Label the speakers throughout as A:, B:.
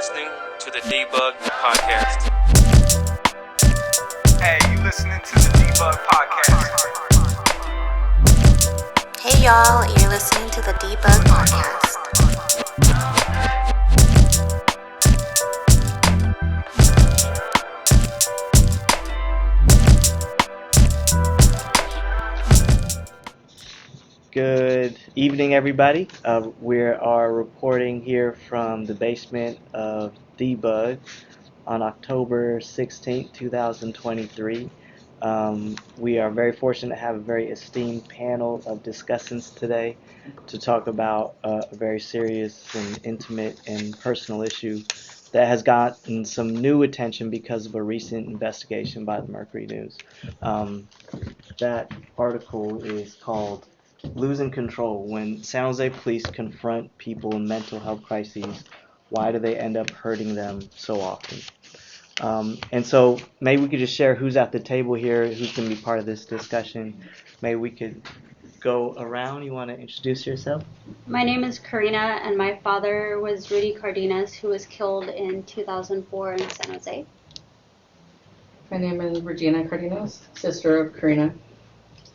A: listening to the Debug Podcast.
B: Hey, you listening to the Debug Podcast.
C: Hey y'all, you're listening to the Debug Podcast.
D: Good evening, everybody. We are reporting here from the basement of Debug on October 16th, 2023. We are very fortunate to have a very esteemed panel of discussants today to talk about a very serious and intimate and personal issue that has gotten some new attention because of a recent investigation by the Mercury News. That article is called Losing Control: When San Jose Police Confront People in Mental Health Crises, Why Do They End Up Hurting Them So Often? And so maybe we could just share who's at the table here, who's going to be part of this discussion. Maybe we could go around. You want to introduce yourself?
E: My name is Karina, and my father was Rudy Cardenas, who was killed in 2004 in San Jose.
F: My name is Regina Cardenas, sister of Karina.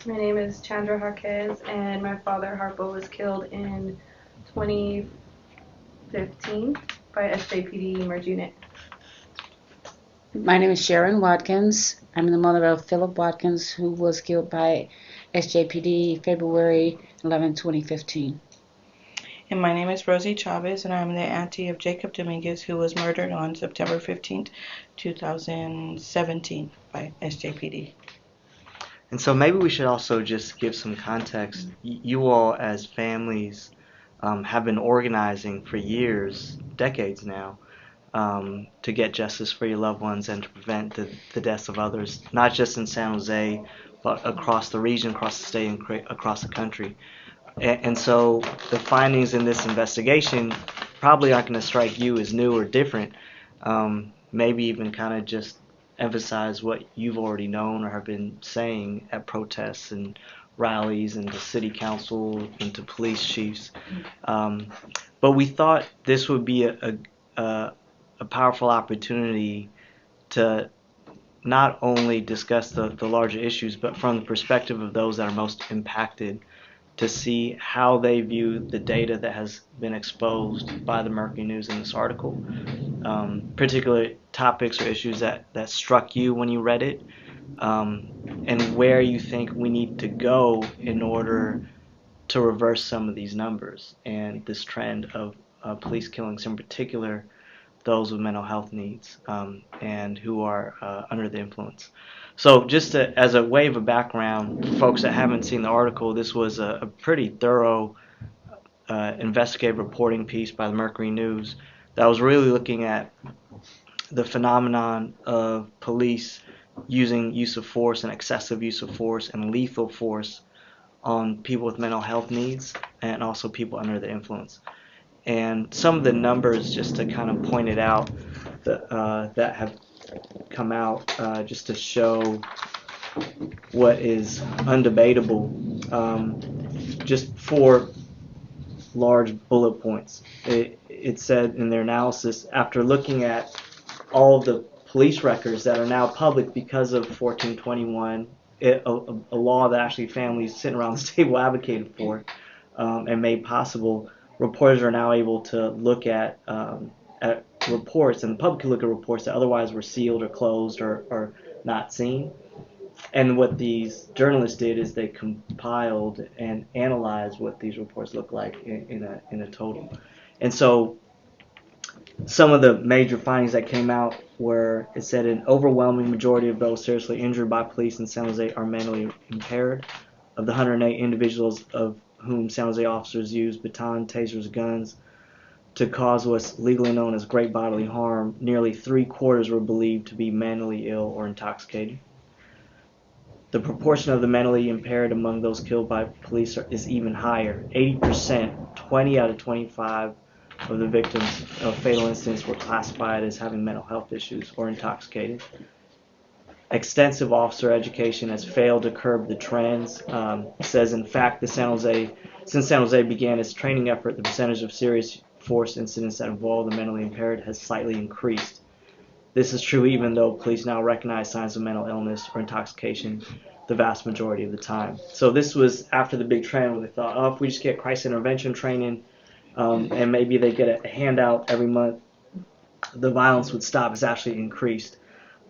G: My name is Chandra Jaquez, and my father, Harpo, was killed in 2015 by SJPD Merge Unit.
H: My name is Sharon Watkins. I'm the mother of Philip Watkins, who was killed by SJPD February 11, 2015.
I: And my name is Rosie Chavez, and I'm the auntie of Jacob Dominguez, who was murdered on September 15th, 2017 by SJPD.
D: And so maybe we should also just give some context. You all as families have been organizing for years, decades now, to get justice for your loved ones and to prevent the deaths of others, not just in San Jose, but across the region, across the state, and across the country. And so the findings in this investigation probably aren't going to strike you as new or different, maybe even kind of just emphasize what you've already known or have been saying at protests and rallies and to city council and to police chiefs. But we thought this would be a powerful opportunity to not only discuss the larger issues, but from the perspective of those that are most impacted, to see how they view the data that has been exposed by the Mercury News in this article, particular topics or issues that struck you when you read it, and where you think we need to go in order to reverse some of these numbers and this trend of police killings, in particular those with mental health needs and who are under the influence. So just as a way of a background, for folks that haven't seen the article, this was a pretty thorough investigative reporting piece by the Mercury News that was really looking at the phenomenon of police using use of force and excessive use of force and lethal force on people with mental health needs and also people under the influence. And some of the numbers, just to kind of point it out, that have come out just to show what is undebatable, just 4 large bullet points. It said in their analysis, after looking at all of the police records that are now public because of 1421, a law that actually families sitting around this table advocated for and made possible, reporters are now able to look at reports, and the public can look at reports that otherwise were sealed or closed or not seen. And what these journalists did is they compiled and analyzed what these reports look like in a total. And so some of the major findings that came out were, it said an overwhelming majority of those seriously injured by police in San Jose are mentally impaired. Of the 108 individuals of whom San Jose officers used baton, tasers, guns to cause what's legally known as great bodily harm, nearly 3/4 were believed to be mentally ill or intoxicated. The proportion of the mentally impaired among those killed by police is even higher. 80%, 20 out of 25 of the victims of fatal incidents were classified as having mental health issues or intoxicated. Extensive officer education has failed to curb the trends. Says, in fact, since San Jose began its training effort, the percentage of serious force incidents that involve the mentally impaired has slightly increased. This is true even though police now recognize signs of mental illness or intoxication the vast majority of the time. So this was after the big trend where they thought, oh, if we just get crisis intervention training and maybe they get a handout every month, the violence would stop. It's actually increased.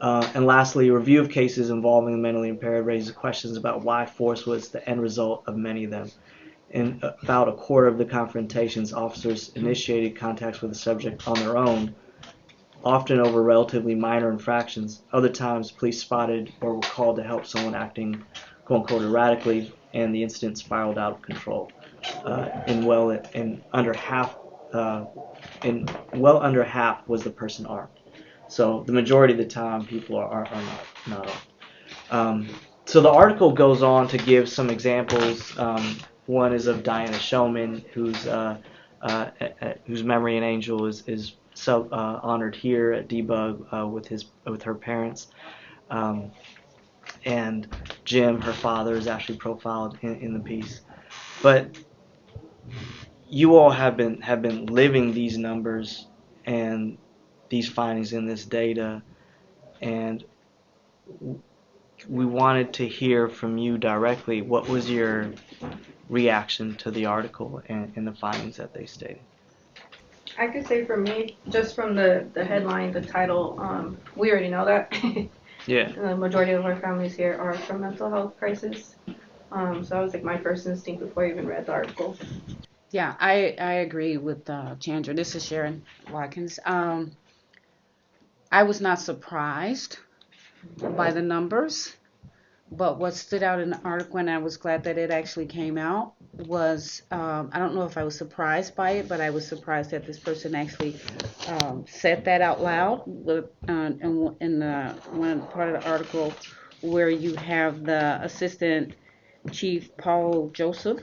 D: And lastly, a review of cases involving the mentally impaired raises questions about why force was the end result of many of them. In about a quarter of the confrontations, officers initiated contacts with the subject on their own, often over relatively minor infractions. Other times, police spotted or were called to help someone acting, quote-unquote, erratically, and the incident spiraled out of control. In well under half was the person armed. So the majority of the time, people are not armed. So the article goes on to give some examples. One is of Diana Showman, whose memory and angel is honored here at Debug with her parents. And Jim, her father, is actually profiled in the piece. But you all have been living these numbers and these findings in this data, and we wanted to hear from you directly. What was your reaction to the article and the findings that they stated?
G: I could say for me, just from the headline, the title, we already know that.
D: Yeah.
G: The majority of our families here are from mental health crisis. So that was like my first instinct before I even read the article.
H: Yeah, I agree with Chandra. This is Sharon Watkins. I was not surprised by the numbers, but what stood out in the article, and I was glad that it actually came out, was I don't know if I was surprised by it, but I was surprised that this person actually said that out loud in the one part of the article where you have the Assistant Chief Paul Joseph,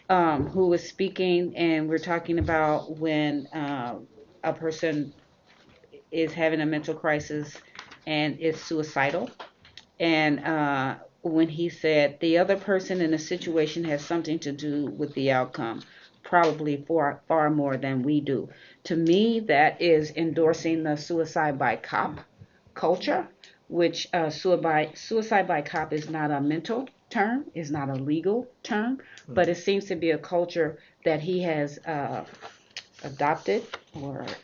H: who was speaking, and we're talking about when a person is having a mental crisis and is suicidal. And when he said the other person in the situation has something to do with the outcome, probably far more than we do. To me, that is endorsing the suicide by cop culture, which suicide by cop is not a mental term, is not a legal term, but it seems to be a culture that he has adopted,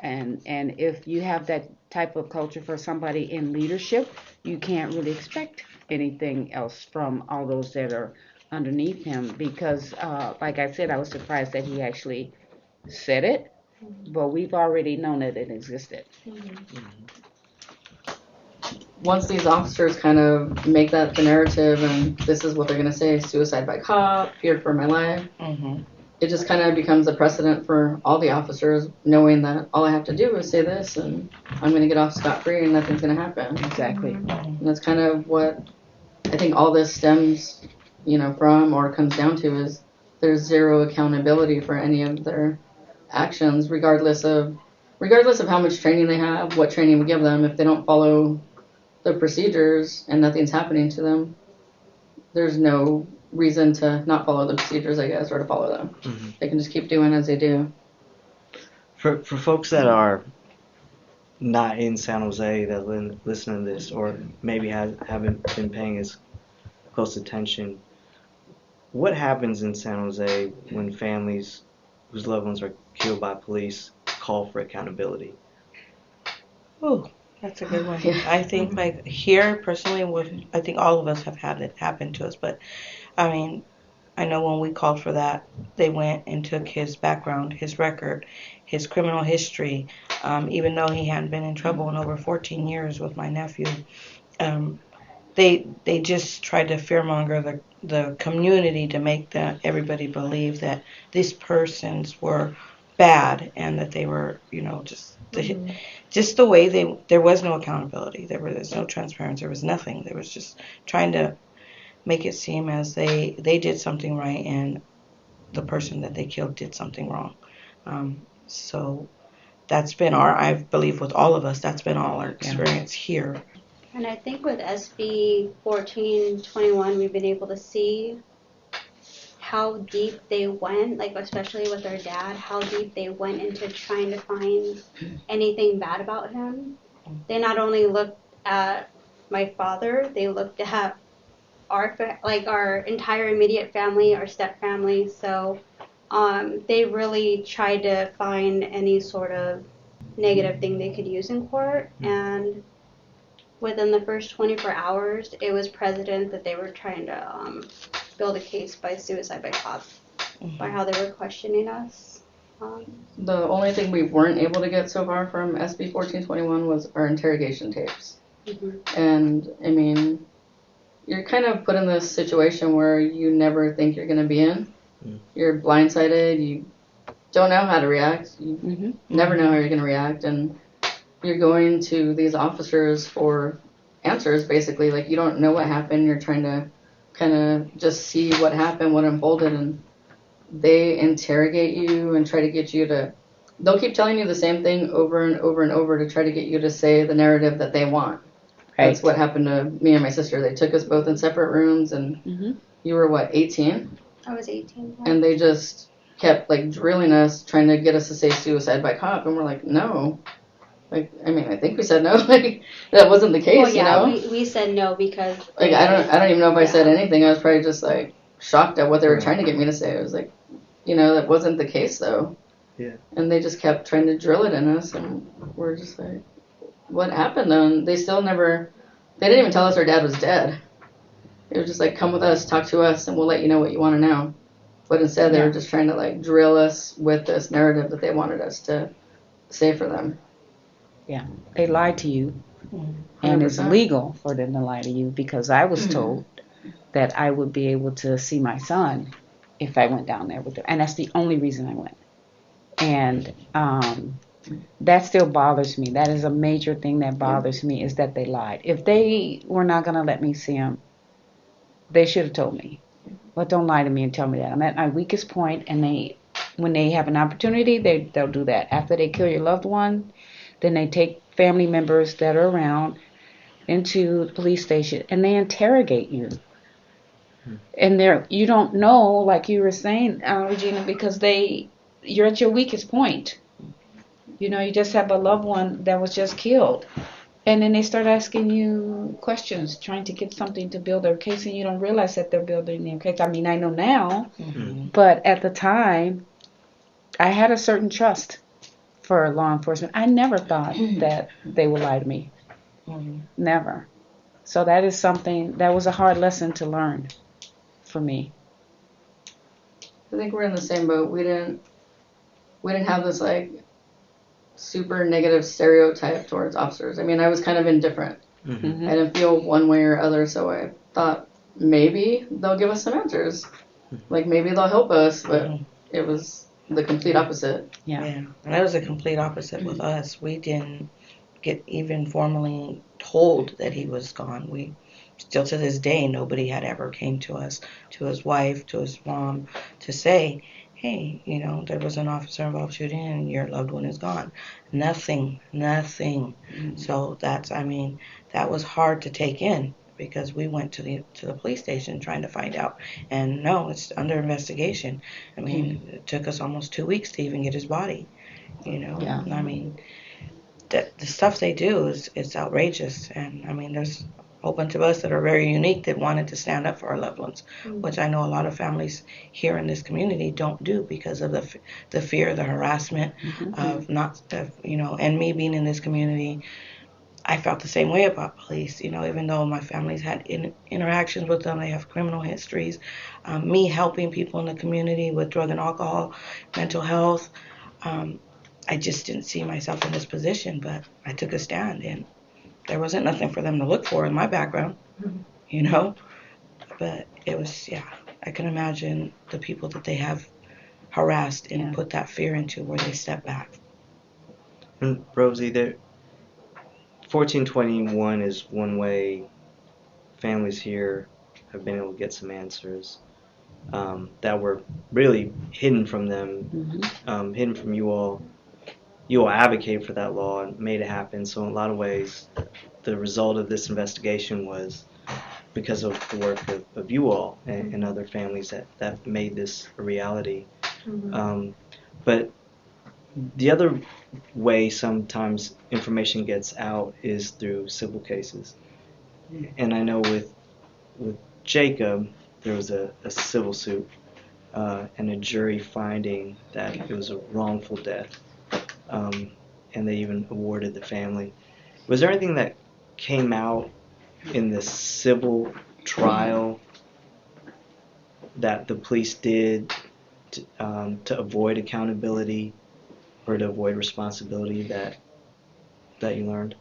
H: and if you have that type of culture for somebody in leadership, you can't really expect anything else from all those that are underneath him, because like I said, I was surprised that he actually said it, but we've already known that it existed.
F: Once these officers kind of make that the narrative, and this is what they're going to say, suicide by cop, feared for my life, it just kind of becomes a precedent for all the officers, knowing that all I have to do is say this and I'm going to get off scot-free and nothing's going to happen.
H: Exactly.
F: And that's kind of what I think all this stems, from or comes down to, is there's zero accountability for any of their actions, regardless of how much training they have, what training we give them. If they don't follow the procedures and nothing's happening to them, there's no reason to not follow the procedures, I guess, or to follow them. They can just keep doing as they do.
D: For folks that are not in San Jose that listen to this, or maybe haven't been paying as close attention, what happens in San Jose when families whose loved ones are killed by police call for accountability?
I: Oh, that's a good one. I think, like, here, personally, I think all of us have had it happen to us, but I mean, I know when we called for that, they went and took his background, his record, his criminal history, even though he hadn't been in trouble in over 14 years with my nephew. They just tried to fearmonger the community to make everybody believe that these persons were bad and that they were, just the way there was no accountability. There was no transparency. There was nothing. There was just trying to make it seem as they did something right and the person that they killed did something wrong. So that's been I believe with all of us, that's been all our experience here.
E: And I think with SB 1421, we've been able to see how deep they went, like especially with their dad, how deep they went into trying to find anything bad about him. They not only looked at my father, they looked at our entire immediate family, our step family. So they really tried to find any sort of negative thing they could use in court. And within the first 24 hours, it was precedent that they were trying to build a case by suicide by cop, by how they were questioning us.
F: The only thing we weren't able to get so far from SB 1421 was our interrogation tapes. And I mean, you're kind of put in this situation where you never think you're going to be in. You're blindsided. You don't know how to react. You never know how you're going to react. And you're going to these officers for answers, basically. Like, you don't know what happened. You're trying to kind of just see what happened, what unfolded. And they interrogate you and try to get you to... They'll keep telling you the same thing over and over and over to try to get you to say the narrative that they want.
H: Right.
F: That's what happened to me and my sister. They took us both in separate rooms, and you were, what, 18?
E: I was 18.
F: And they just kept, like, drilling us, trying to get us to say suicide by cop. And we're like, no. Like, I mean, I think we said no. Like, that wasn't the case,
E: Well, yeah,
F: you know?
E: we said no because...
F: Like, I don't even know if I said anything. I was probably just, like, shocked at what they were trying to get me to say. It was like, you know, that wasn't the case, though.
D: Yeah.
F: And they just kept trying to drill it in us, and we're just like, what happened, though? And they still never... They didn't even tell us our dad was dead. It was just like, come with us, talk to us, and we'll let you know what you want to know. But instead, they were just trying to, like, drill us with this narrative that they wanted us to say for them.
H: Yeah, they lied to you, and it's
F: 100%.
H: legal for them to lie to you, because I was told that I would be able to see my son if I went down there with them, and that's the only reason I went. And that still bothers me. That is a major thing that bothers me, is that they lied. If they were not going to let me see him, they should have told me. But don't lie to me and tell me that. I'm at my weakest point, and when they have an opportunity, they'll do that. After they kill your loved one, then they take family members that are around into the police station, and they interrogate you. And you don't know, like you were saying, Regina, because you're at your weakest point. You know, you just have a loved one that was just killed. And then they start asking you questions, trying to get something to build their case, and you don't realize that they're building their case. I mean, I know now, but at the time, I had a certain trust for law enforcement. I never thought that they would lie to me. Never. So that was a hard lesson to learn for me.
F: I think we're in the same boat. We didn't have this, like, super negative stereotype towards officers. I mean, I was kind of indifferent. I didn't feel one way or other, so I thought maybe they'll give us some answers. Like, maybe they'll help us, but it was the complete opposite.
I: Yeah. And that was the complete opposite with us. We didn't get even formally told that he was gone. We still, to this day, nobody had ever came to us, to his wife, to his mom, to say, hey, you know, there was an officer involved shooting and your loved one is gone. Nothing. So that was hard to take in, because we went to the police station trying to find out, and no, it's under investigation. I mean, it took us almost 2 weeks to even get his body, you know.
H: Yeah.
I: I mean, the stuff they do is outrageous, and I mean, there's a whole bunch of us that are very unique that wanted to stand up for our loved ones, which I know a lot of families here in this community don't do because of the fear, the harassment of you know, and me being in this community, I felt the same way about police, you know, even though my family's had interactions with them, they have criminal histories, me helping people in the community with drug and alcohol, mental health, I just didn't see myself in this position, but I took a stand, and there wasn't nothing for them to look for in my background, you know, but it was, I can imagine the people that they have harassed and put that fear into, where they step back.
D: And Rosie, 1421 is one way families here have been able to get some answers that were really hidden from them, hidden from you all. You all advocate for that law and made it happen. So in a lot of ways, the result of this investigation was because of the work of you all and other families that made this a reality. But the other way sometimes information gets out is through civil cases. And I know with Jacob, there was a civil suit and a jury finding that it was a wrongful death. And they even awarded the family. Was there anything that came out in the civil trial that the police did to avoid accountability or to avoid responsibility that you learned?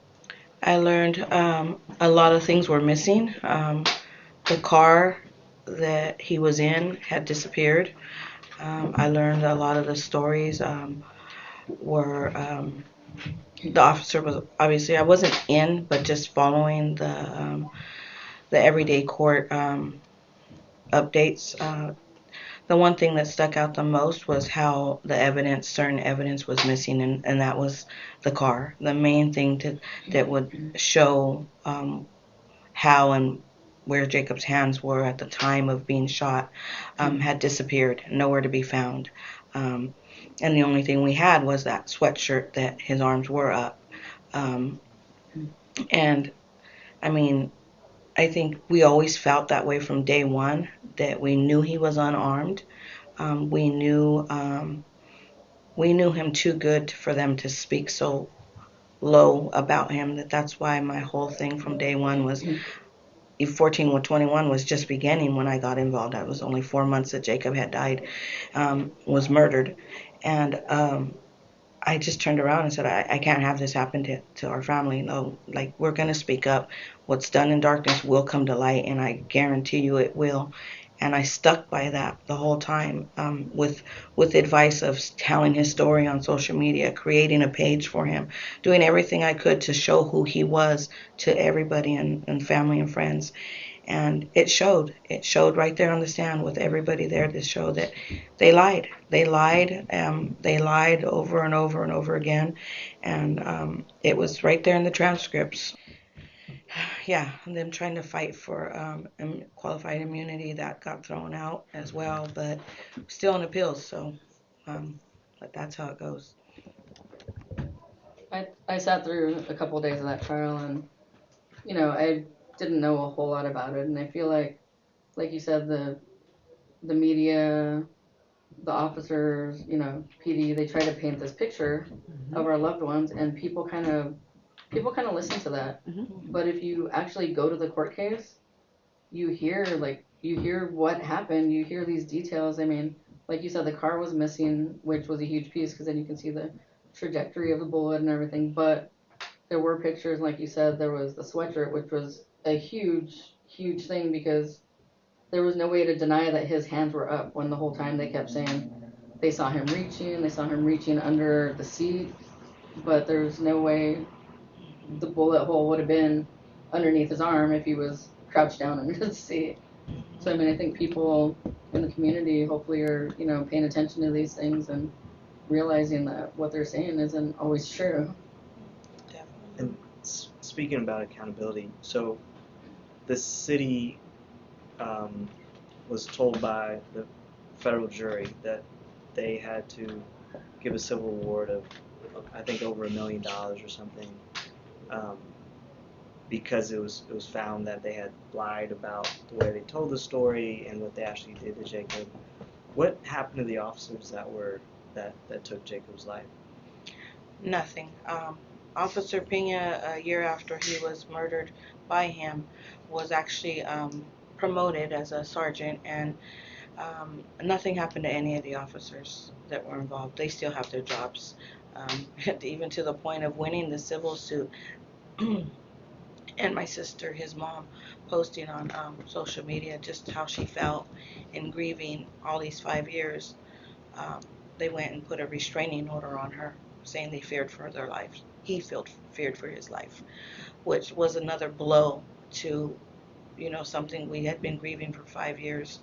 I: I learned a lot of things were missing. The car that he was in had disappeared. I learned a lot of the stories were the officer was obviously, I wasn't in, but just following the everyday court updates. The one thing that stuck out the most was how certain evidence was missing, and that was the car. The main thing that would show how and where Jacob's hands were at the time of being shot had disappeared, nowhere to be found. And the only thing we had was that sweatshirt that his arms were up. And I mean, I think we always felt that way from day one, that we knew he was unarmed. We knew him too good for them to speak so low about him. That's why my whole thing from day one was 1421 was just beginning when I got involved. It was only 4 months that Jacob had died, was murdered. And I just turned around and said, I can't have this happen to our family. No, like, we're going to speak up. What's done in darkness will come to light, and I guarantee you it will. And I stuck by that the whole time, with advice of telling his story on social media, creating a page for him, doing everything I could to show who he was to everybody and family and friends. And it showed. It showed right there on the stand with everybody there to show that they lied. They lied. They lied over and over and over again. And it was right there in the transcripts. Yeah, and them trying to fight for qualified immunity, that got thrown out as well, but still in appeals. So, but that's how it goes.
F: I sat through a couple of days of that trial, and I didn't know a whole lot about it, and I feel like you said, the media, the officers, PD, they try to paint this picture of our loved ones, and people kind of listen to that. But if you actually go to the court case, you hear what happened. You hear these details. I mean, like you said, the car was missing, which was a huge piece, because then you can see the trajectory of the bullet and everything. But there were pictures, like you said, there was the sweatshirt, which was a huge, huge thing, because there was no way to deny that his hands were up when the whole time they kept saying they saw him reaching under the seat, but there's no way the bullet hole would have been underneath his arm if he was crouched down under the seat. So I mean, I think people in the community hopefully are paying attention to these things and realizing that what they're saying isn't always true.
D: And speaking about accountability, so the city was told by the federal jury that they had to give a civil award of, I think, over $1 million or something, because it was found that they had lied about the way they told the story and what they actually did to Jacob. What happened to the officers that took Jacob's life?
I: Nothing. Officer Pena, a year after he was murdered by him, was actually promoted as a sergeant, and nothing happened to any of the officers that were involved. They still have their jobs, even to the point of winning the civil suit. And my sister, his mom, posting on social media just how she felt in grieving all these 5 years. They went and put a restraining order on her, saying they feared for their lives. He feared for his life, which was another blow to, something we had been grieving for 5 years.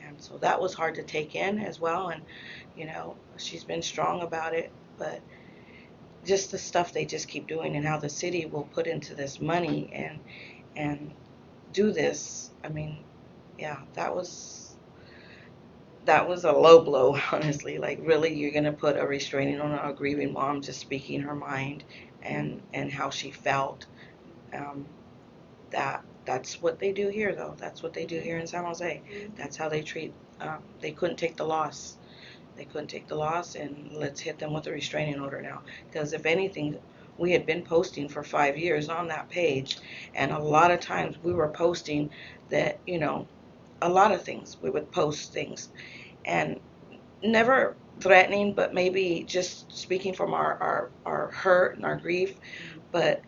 I: And so that was hard to take in as well. And, she's been strong about it, but just the stuff they just keep doing, and how the city will put into this money and do this, I mean, yeah, that was a low blow, honestly. Like, really, you're gonna put a restraining on a grieving mom just speaking her mind and how she felt. Um, that's what they do here, though. That's what they do here in San Jose. That's how they treat. They couldn't take the loss. They couldn't take the loss, and let's hit them with a restraining order now. Because if anything, we had been posting for 5 years on that page, and a lot of times we were posting that, a lot of things. We would post things, and never threatening, but maybe just speaking from our hurt and our grief. But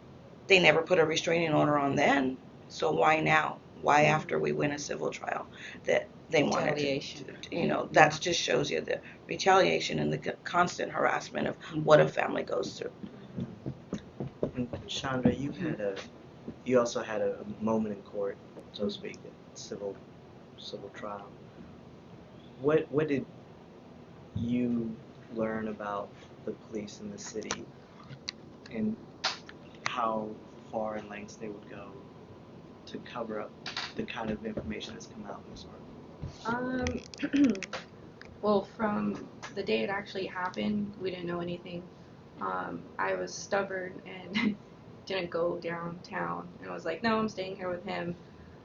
I: they never put a restraining order on then. So why now? Why after we win a civil trial that they wanted
H: Retaliation.
I: that just shows you the retaliation and the constant harassment of what a family goes through.
D: And Chandra, you also had a moment in court, so to speak, a civil trial. What did you learn about the police in the city, and how far and lengths they would go to cover up the kind of information that's come out in this article?
G: Well, from the day it actually happened, we didn't know anything. I was stubborn and didn't go downtown, and was like, no, I'm staying here with him.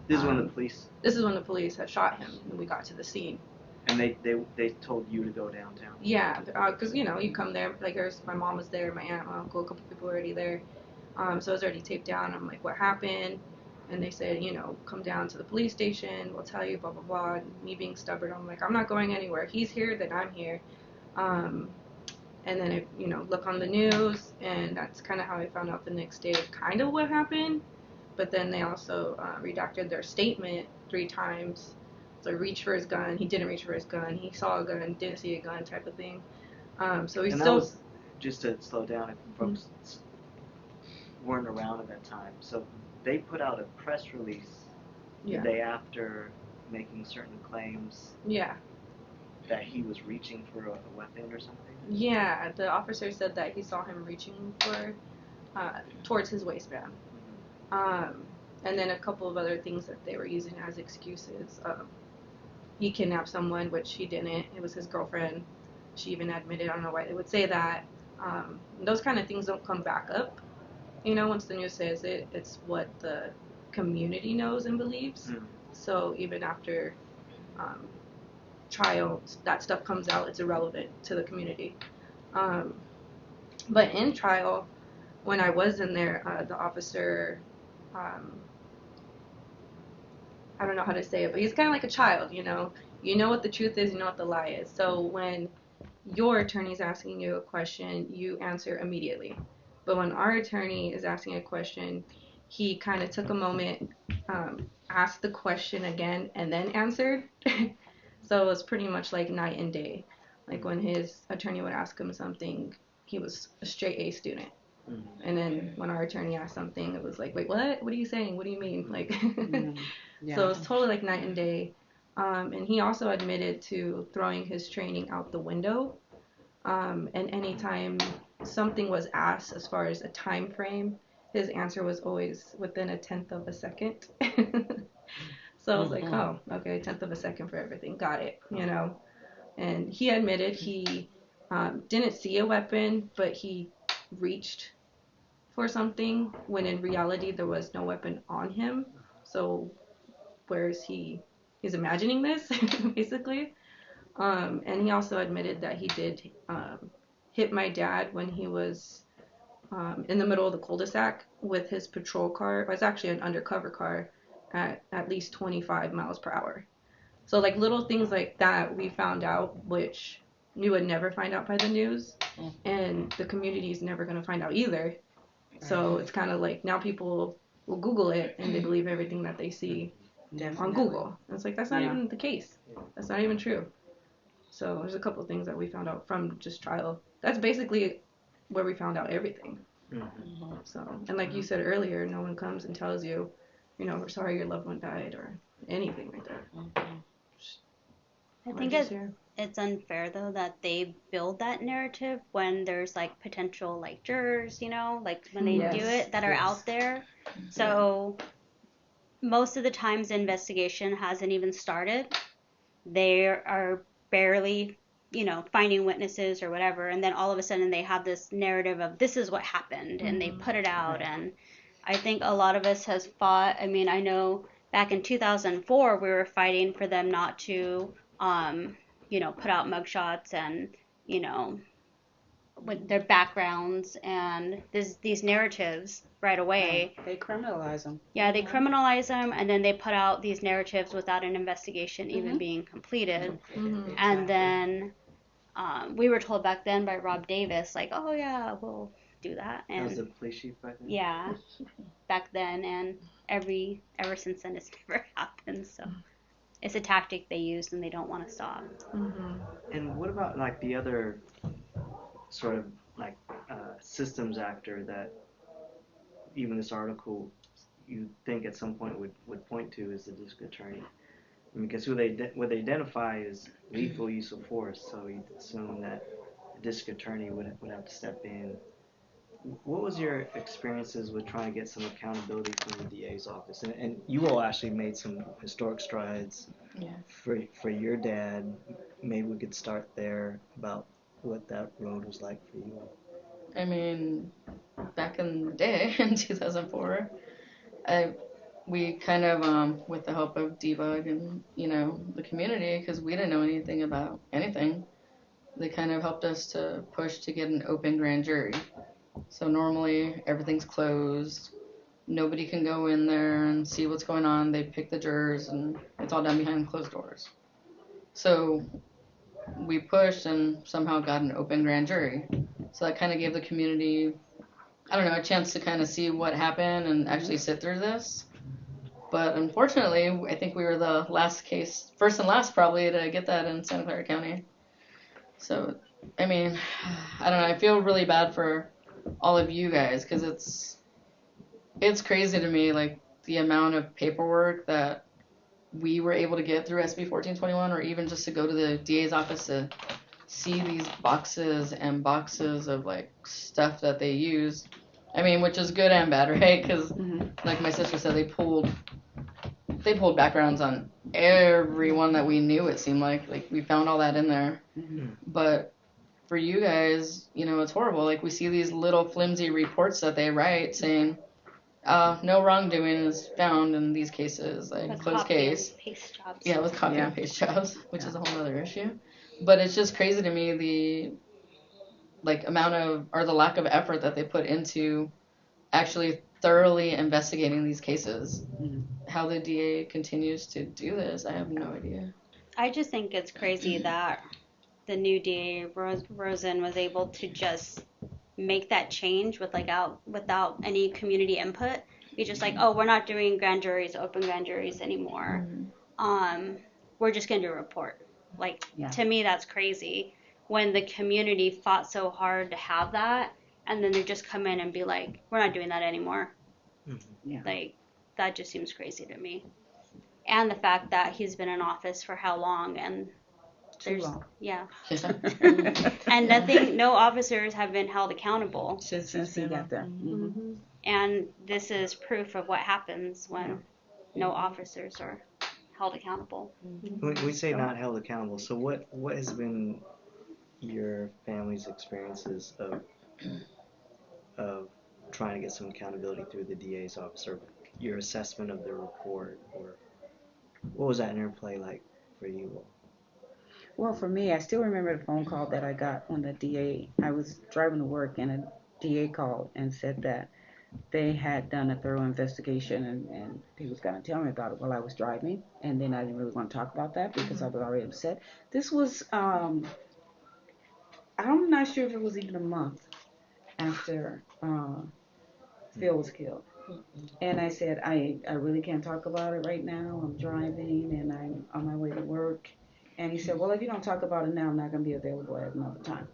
D: This is when the police.
G: This is when the police had shot him, and we got to the scene.
D: And they told you to go downtown.
G: Yeah, because you come there. Like, my mom was there, my aunt, my uncle, a couple people were already there. So it was already taped down. I'm like, what happened? And they said, come down to the police station. We'll tell you, blah blah blah. And me being stubborn, I'm like, I'm not going anywhere. He's here, then I'm here. And then I, look on the news, and that's kind of how I found out the next day of kind of what happened. But then they also redacted their statement 3 times. So reach for his gun. He didn't reach for his gun. He saw a gun, didn't see a gun, type of thing. So he
D: and
G: still.
D: That was, just to slow down, if folks weren't around at that time. So they put out a press release the day after making certain claims.
G: Yeah.
D: That he was reaching for a weapon or something.
G: Yeah, the officer said that he saw him reaching for towards his waistband. And then a couple of other things that they were using as excuses. He kidnapped someone, which he didn't. It was his girlfriend. She even admitted. I don't know why they would say that. Those kind of things don't come back up. Once the news says it, it's what the community knows and believes. So even after trial, that stuff comes out, it's irrelevant to the community. But in trial, when I was in there, the officer, I don't know how to say it, but he's kind of like a child, you know what the truth is, you know what the lie is. So when your attorney is asking you a question, you answer immediately. But when our attorney is asking a question, he kind of took a moment, asked the question again, and then answered. So it was pretty much like night and day. Like when his attorney would ask him something, he was a straight A student. And then when our attorney asked something, it was like, wait, what? What are you saying? What do you mean? Like, So it was totally like night and day. And he also admitted to throwing his training out the window. And anytime something was asked as far as a time frame, his answer was always within 1/10 of a second. So I was like, oh, okay, 1/10 of a second for everything. Got it, And he admitted he didn't see a weapon, but he reached for something when in reality there was no weapon on him. So whereas he's imagining this, basically. And he also admitted that he did hit my dad when he was in the middle of the cul-de-sac with his patrol car. It was actually an undercover car at least 25 miles per hour. So like little things like that we found out, which you would never find out by the news, and the community is never going to find out either. So it's kind of like now people will Google it and they believe everything that they see on Google. And it's like, that's not even the case. That's not even true. So there's a couple of things that we found out from just trial. That's basically where we found out everything. So, and like you said earlier, no one comes and tells you, we're sorry your loved one died or anything like that.
E: I think it's unfair though that they build that narrative when there's like potential like jurors, like when they do it that are out there. So most of the times the investigation hasn't even started. They are barely, finding witnesses or whatever, and then all of a sudden they have this narrative of this is what happened, and they put it out. And I think a lot of us has fought. I mean, I know back in 2004 we were fighting for them not to, put out mugshots and, with their backgrounds and these narratives right away.
H: They criminalize them.
E: Yeah, they criminalize them, and then they put out these narratives without an investigation even being completed. And then we were told back then by Rob Davis, like, oh yeah, we'll do that.
D: That was the
E: And
D: police chief back then?
E: yeah, back then, and ever since then it's never happened. So it's a tactic they use, and they don't want to stop.
D: And what about like the other sort of like systems actor that even this article you think at some point would point to is the district attorney? I mean, because what they identify is lethal use of force, so you'd assume that the district attorney would have to step in. What was your experiences with trying to get some accountability from the DA's office? And you all actually made some historic strides for your dad. Maybe we could start there about what that road was like for you all.
F: I mean, back in the day, in 2004, we kind of, with the help of Debug and, the community, because we didn't know anything about anything, they kind of helped us to push to get an open grand jury. So normally everything's closed. Nobody can go in there and see what's going on. They pick the jurors, and it's all done behind closed doors. So we pushed and somehow got an open grand jury. So that kind of gave the community, I don't know, a chance to kind of see what happened and actually sit through this. But unfortunately, I think we were the first and last probably, to get that in Santa Clara County. So, I mean, I don't know, I feel really bad for all of you guys, because it's crazy to me, like, the amount of paperwork that we were able to get through SB 1421, or even just to go to the DA's office to see these boxes and boxes of, like, stuff that they use. I mean, which is good and bad, right? Because, like my sister said, they pulled backgrounds on everyone that we knew, it seemed like. Like, we found all that in there. But for you guys, it's horrible. Like, we see these little flimsy reports that they write saying, no wrongdoing is found in these cases, like,
E: With
F: closed
E: copy
F: case.
E: and paste jobs.
F: Yeah, with copy and paste jobs, which is a whole other issue. But it's just crazy to me, the lack of effort that they put into actually thoroughly investigating these cases. How the DA continues to do this, I have no idea.
E: I just think it's crazy that the new DA, Rosen, was able to just make that change without any community input. He's just like, oh, we're not doing open grand juries anymore. We're just going to do a report. Like, to me, that's crazy. When the community fought so hard to have that, and then they just come in and be like, we're not doing that anymore. Like, that just seems crazy to me. And the fact that he's been in office for how long, and
H: Too long.
E: Yeah. And no officers have been held accountable.
H: Since he got there.
E: And this is proof of what happens when no officers are held accountable.
D: We say not held accountable. So what has been your family's experiences of trying to get some accountability through the DA's office, or your assessment of the report, or what was that interplay like for you all?
H: Well, for me, I still remember the phone call that I got when I was driving to work, and a DA called and said that they had done a thorough investigation, and he was going to tell me about it while I was driving, and then I didn't really want to talk about that because I was already upset. This was, I'm not sure if it was even a month after Phil was killed. And I said, I really can't talk about it right now. I'm driving, and I'm on my way to work. And he said, well, if you don't talk about it now, I'm not going to be available at another time.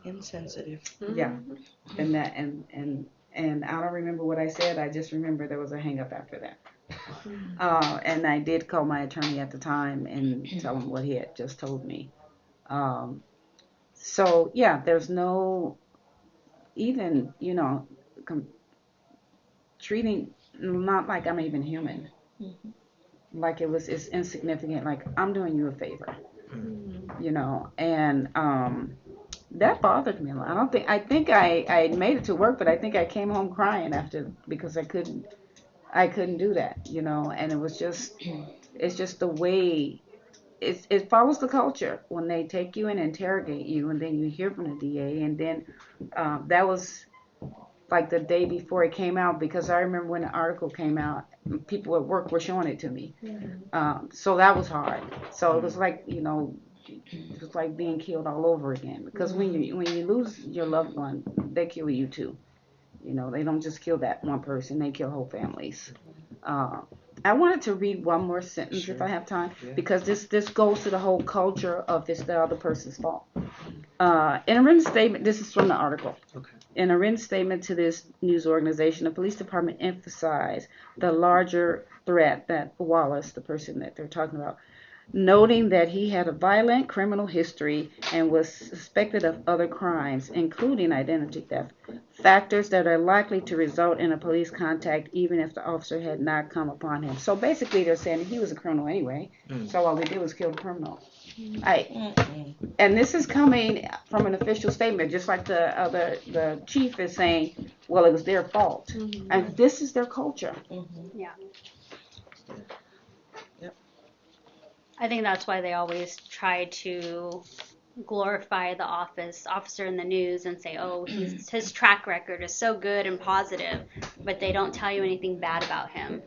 I: Insensitive.
H: Yeah. And that, and I don't remember what I said. I just remember there was a hang up after that. And I did call my attorney at the time and tell him what he had just told me. So yeah, there's no, even, treating not like I'm even human. Like it's insignificant. Like I'm doing you a favor, you know, and that bothered me a lot. I think I made it to work, but I think I came home crying after because I couldn't do that, you know, and it's just the way it follows the culture when they take you and interrogate you, and then you hear from the DA, and then that was like the day before it came out because I remember when the article came out, people at work were showing it to me. So that was hard. So it was like, you know, it was like being killed all over again because when you lose your loved one, they kill you too. You know, they don't just kill that one person; they kill whole families. I wanted to read one more sentence if I have time because this goes to the whole culture of it's the other person's fault. In a written statement, this is from the article.
D: Okay.
H: In a written statement to this news organization, the police department emphasized the larger threat that Wallace, the person that they're talking about, noting that he had a violent criminal history and was suspected of other crimes, including identity theft, factors that are likely to result in a police contact even if the officer had not come upon him. So basically they're saying he was a criminal anyway, so all they did was kill the criminal. And this is coming from an official statement, just like the chief is saying, well, it was their fault. And this is their culture.
E: Yeah. I think that's why they always try to glorify the officer in the news and say, oh, his track record is so good and positive, but they don't tell you anything bad about him.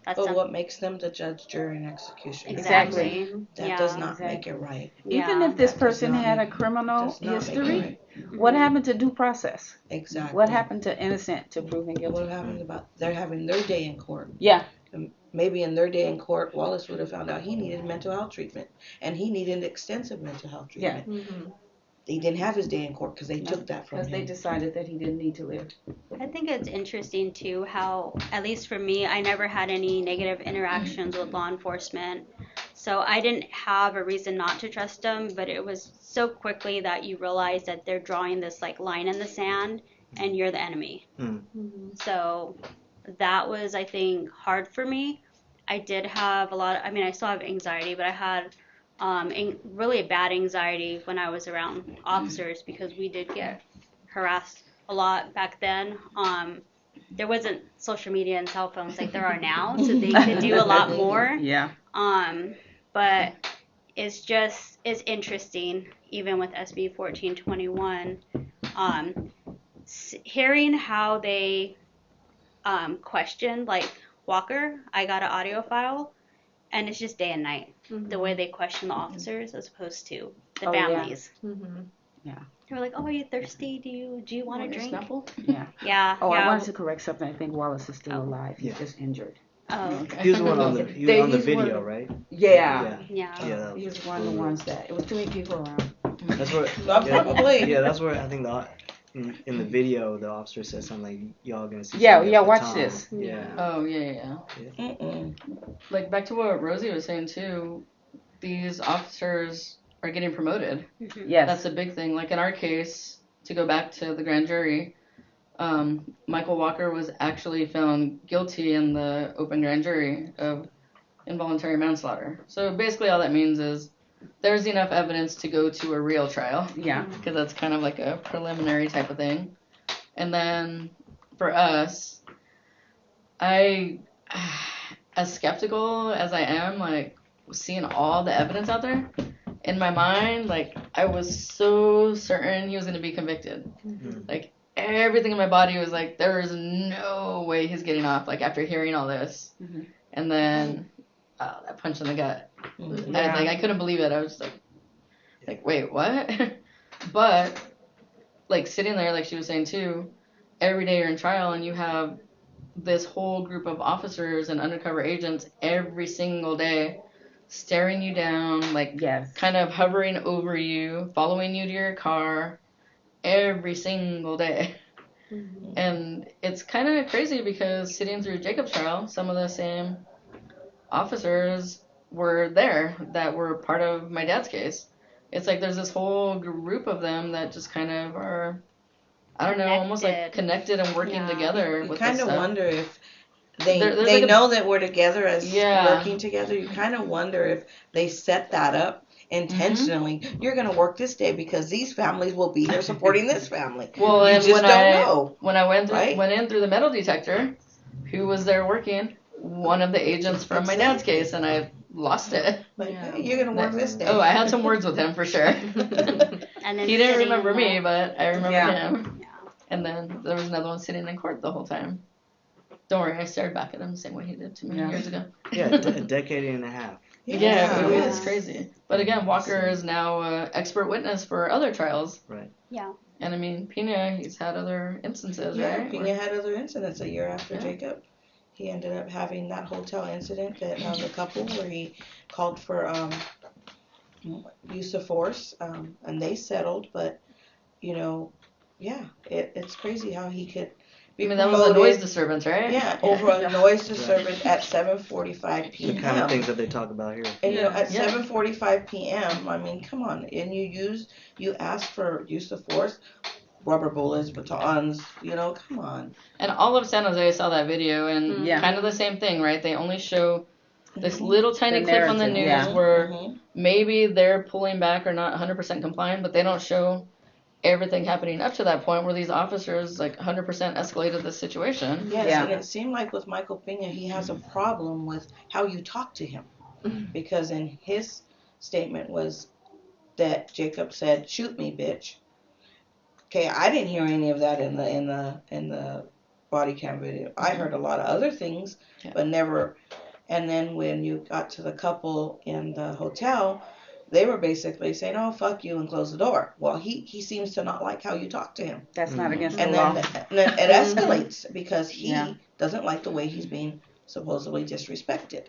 E: That's
I: But what makes them the judge, jury, and executioner?
E: Exactly.
I: That does not make it right.
H: Even if this person had a criminal history, what happened to due process?
I: Exactly.
H: What happened to innocent to proven guilty?
I: What happened about they're having their day in court?
H: Yeah.
I: Maybe in their day in court, Wallace would have found out he needed mental health treatment, and he needed extensive mental health treatment.
H: Yeah.
I: He didn't have his day in court because they took that from him.
H: Because they decided that he didn't need to live.
E: I think it's interesting too how, at least for me, I never had any negative interactions with law enforcement. So I didn't have a reason not to trust them, but it was so quickly that you realize that they're drawing this like line in the sand and you're the enemy. So that was, I think, hard for me. I did have I still have anxiety, but I had really bad anxiety when I was around officers because we did get harassed a lot back then. There wasn't social media and cell phones like there are now, so they could do a lot more.
H: Yeah.
E: But it's interesting, even with SB 1421, hearing how they questioned, like Walker. I got an audio file, and it's just day and night, the way they question the officers as opposed to the families.
H: Yeah.
E: They were like, "Oh, are you thirsty? Do you want a drink?"
H: Yeah.
E: Yeah.
H: Oh,
E: yeah.
H: I wanted to correct something. I think Wallace is still alive. He's just injured.
E: Oh, okay.
D: He was one on the video, right?
H: Yeah.
E: Yeah.
H: He was one of the ones that it was too many people around.
D: That's where.
I: Probably.
D: Yeah, that's where I think in the video the officer said something like, "Y'all gonna see."
H: Yeah. Watch this.
D: Yeah.
F: Oh, yeah. Like, back to what Rosie was saying, too, these officers are getting promoted.
H: Yes.
F: That's a big thing. Like, in our case, to go back to the grand jury, Michael Walker was actually found guilty in the open grand jury of involuntary manslaughter. So, basically, all that means is there's enough evidence to go to a real trial.
H: Yeah.
F: Because that's kind of like a preliminary type of thing. And then, for us, as skeptical as I am, like, seeing all the evidence out there, in my mind, like, I was so certain he was going to be convicted. Like, everything in my body was like, there is no way he's getting off, like, after hearing all this. And then, that punch in the gut. I couldn't believe it. I was just like, wait, what? But, like, sitting there, like she was saying, too, every day you're in trial and you have this whole group of officers and undercover agents every single day staring you down, like, kind of hovering over you, following you to your car every single day. And it's kind of crazy because sitting through Jacob's trial, some of the same officers were there that were part of my dad's case. It's like there's this whole group of them that just kind of are, I don't know, almost like connected and working together.
I: You
F: with
I: kind
F: this
I: of
F: stuff.
I: wonder they
F: there's
I: they
F: like a-
I: know that we're together as
F: Yeah.
I: working together. You kind of wonder if they set that up intentionally. You're going to work this day because these families will be here supporting this family.
F: Well,
I: you
F: and
I: just
F: when
I: don't
F: I
I: know.
F: when I went
I: right?
F: in through the metal detector, who was there working? One of the agents from my dad's case, and I lost it.
I: Like, hey, you're going to work this day.
F: Oh, I had some words with him for sure.
E: And then
F: He didn't
E: sitting
F: remember
E: in
F: me,
E: the-
F: but I remember
I: Yeah.
F: him. And then there was another one sitting in court the whole time. Don't worry, I stared back at him the same way he did to me years ago.
D: Yeah, a decade and a half.
F: Yeah, it
E: Yeah.
F: was crazy. But again, Walker is now an expert witness for other trials.
D: Right.
E: Yeah.
F: And I mean, Pina, he's had other instances,
I: Yeah,
F: right?
I: Pena had other incidents a year after
F: Yeah.
I: Jacob. He ended up having that hotel incident that the couple where he called for use of force, and they settled. But it's crazy how he could be
F: I mean, that was a
I: promoted.
F: noise disturbance, right?
I: Yeah, over a noise disturbance at 7:45 p.m.
D: The kind of things that they talk about here.
I: And at
F: Yeah.
I: 7:45 p.m. I mean, come on, and you ask for use of force, rubber bullets, batons, come on.
F: And all of San Jose saw that video, and
H: Yeah.
F: kind of the same thing, right? They only show this little tiny
H: The
F: clip on the
H: narrative,
F: news
H: yeah.
F: where
I: Mhm.
F: maybe they're pulling back or not 100% compliant, but they don't show everything happening up to that point where these officers like 100% escalated the situation.
I: Yes,
H: Yeah.
I: and it seemed like with Michael Pena, he has a problem with how you talk to him, because in his statement was that Jacob said, "Shoot me, bitch." Okay, I didn't hear any of that in the body cam video. I heard a lot of other things,
F: Yeah.
I: but never. And then when you got to the couple in the hotel, they were basically saying, "Oh, fuck you," and close the door. Well, he seems to not like how you talk to him.
H: That's not against the
I: And
H: law.
I: then it escalates because he
H: Yeah.
I: doesn't like the way he's being supposedly disrespected.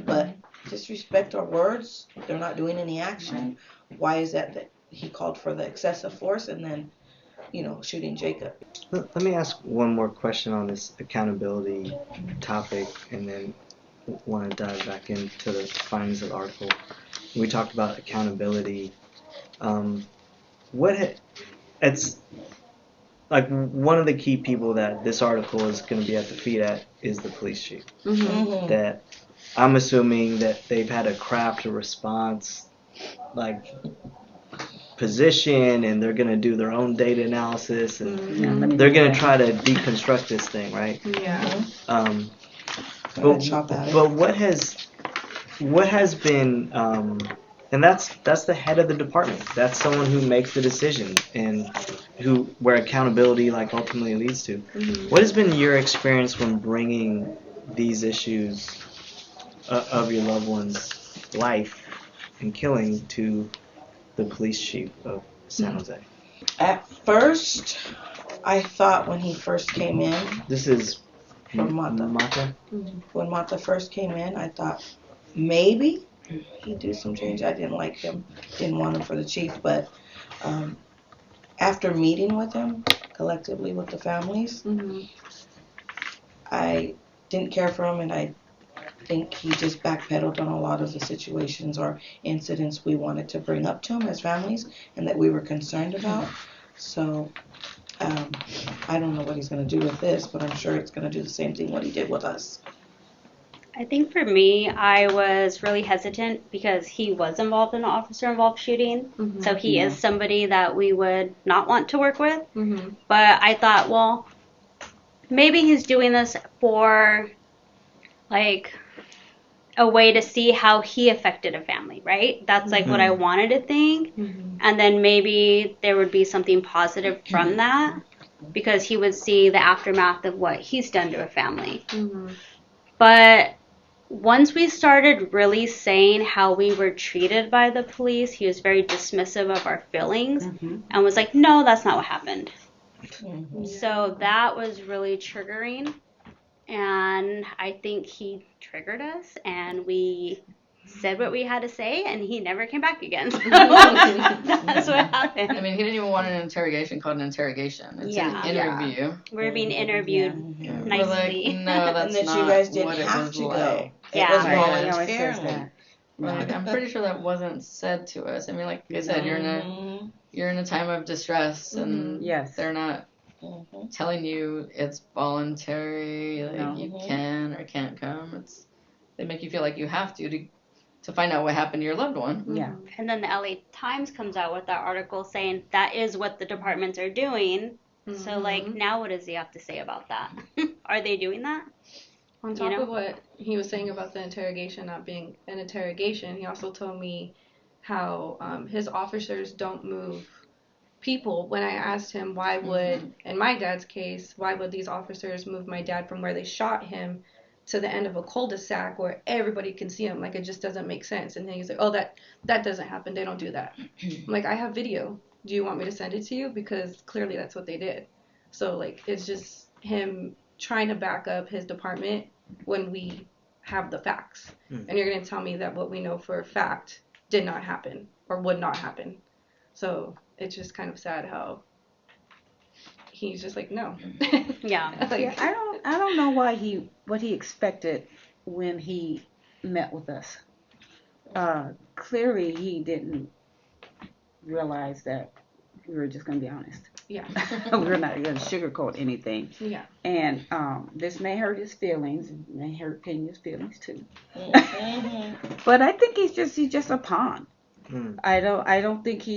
I: But disrespect are words. They're not doing any action. Why is that he called for the excessive force and then, shooting Jacob?
D: Let me ask one more question on this accountability topic, and then want to dive back into the findings of the article. We talked about accountability. It's like one of the key people that this article is going to be at the feet at is the police chief.
I: Mm-hmm.
D: That I'm assuming that they've had to craft a response, like position, and they're going to do their own data analysis, and they're going to try to deconstruct this thing, right?
G: Yeah.
D: But what has been and that's the head of the department. That's someone who makes the decision and where accountability like ultimately leads to. What has been your experience when bringing these issues of your loved one's life and killing to the police chief of San Jose?
I: At first, I thought when he first came in,
D: This is
I: From Mata.
D: Mata?
I: when Mata first came in, I thought maybe he'd do some change. I didn't like him, didn't want him for the chief, but after meeting with him, collectively with the families, I didn't care for him, and I think he just backpedaled on a lot of the situations or incidents we wanted to bring up to him as families and that we were concerned about. So I don't know what he's going to do with this, but I'm sure it's going to do the same thing what he did with us.
E: I think for me, I was really hesitant because he was involved in an officer-involved shooting. So he is somebody that we would not want to work with. But I thought, well, maybe he's doing this for, like, a way to see how he affected a family, right? That's, like, what I wanted to think. And then maybe there would be something positive from that because he would see the aftermath of what he's done to a family. But once we started really saying how we were treated by the police, he was very dismissive of our feelings and was like, no, that's not what happened. So that was really triggering. And I think he triggered us and we said what we had to say and he never came back again. So that's what happened.
F: I mean, he didn't even want an interrogation called an interrogation. It's
E: Yeah.
F: an interview.
E: We're being interviewed
F: We're
E: nicely.
F: like, no, that's
I: and that
F: not
I: you guys
F: what
I: didn't
F: it
I: have
F: was
I: to
F: like.
I: go.
E: Yeah.
I: It was
E: Right.
H: He always says
I: voluntarily.
H: that.
F: Like, I'm pretty sure that wasn't said to us. I mean, like I said, you're in a time of distress, and
H: Yes.
F: they're not telling you it's voluntary, like
H: No.
F: you can or can't come. They make you feel like you have to find out what happened to your loved one.
H: Yeah.
E: And then the LA Times comes out with that article saying that is what the departments are doing. So, like, now what does he have to say about that? Are they doing that?
G: On top of what he was saying about the interrogation not being an interrogation, he also told me how his officers don't move people. When I asked him why would, in my dad's case, why would these officers move my dad from where they shot him to the end of a cul-de-sac where everybody can see him? Like, it just doesn't make sense. And then he's like, oh, that doesn't happen. They don't do that. I'm like, I have video. Do you want me to send it to you? Because clearly that's what they did. So, like, it's just him trying to back up his department when we have the facts. And you're going to tell me that what we know for a fact did not happen or would not happen. So it's just kind of sad how he's just like, no.
E: Yeah.
G: Like,
H: Yeah, I don't know what he expected when he met with us. Clearly he didn't realize that we were just going to be honest.
G: yeah.
H: We're not going to sugarcoat anything.
G: Yeah.
H: And this may hurt his feelings, it may hurt Penya's feelings too. But I think he's just a pawn. I don't think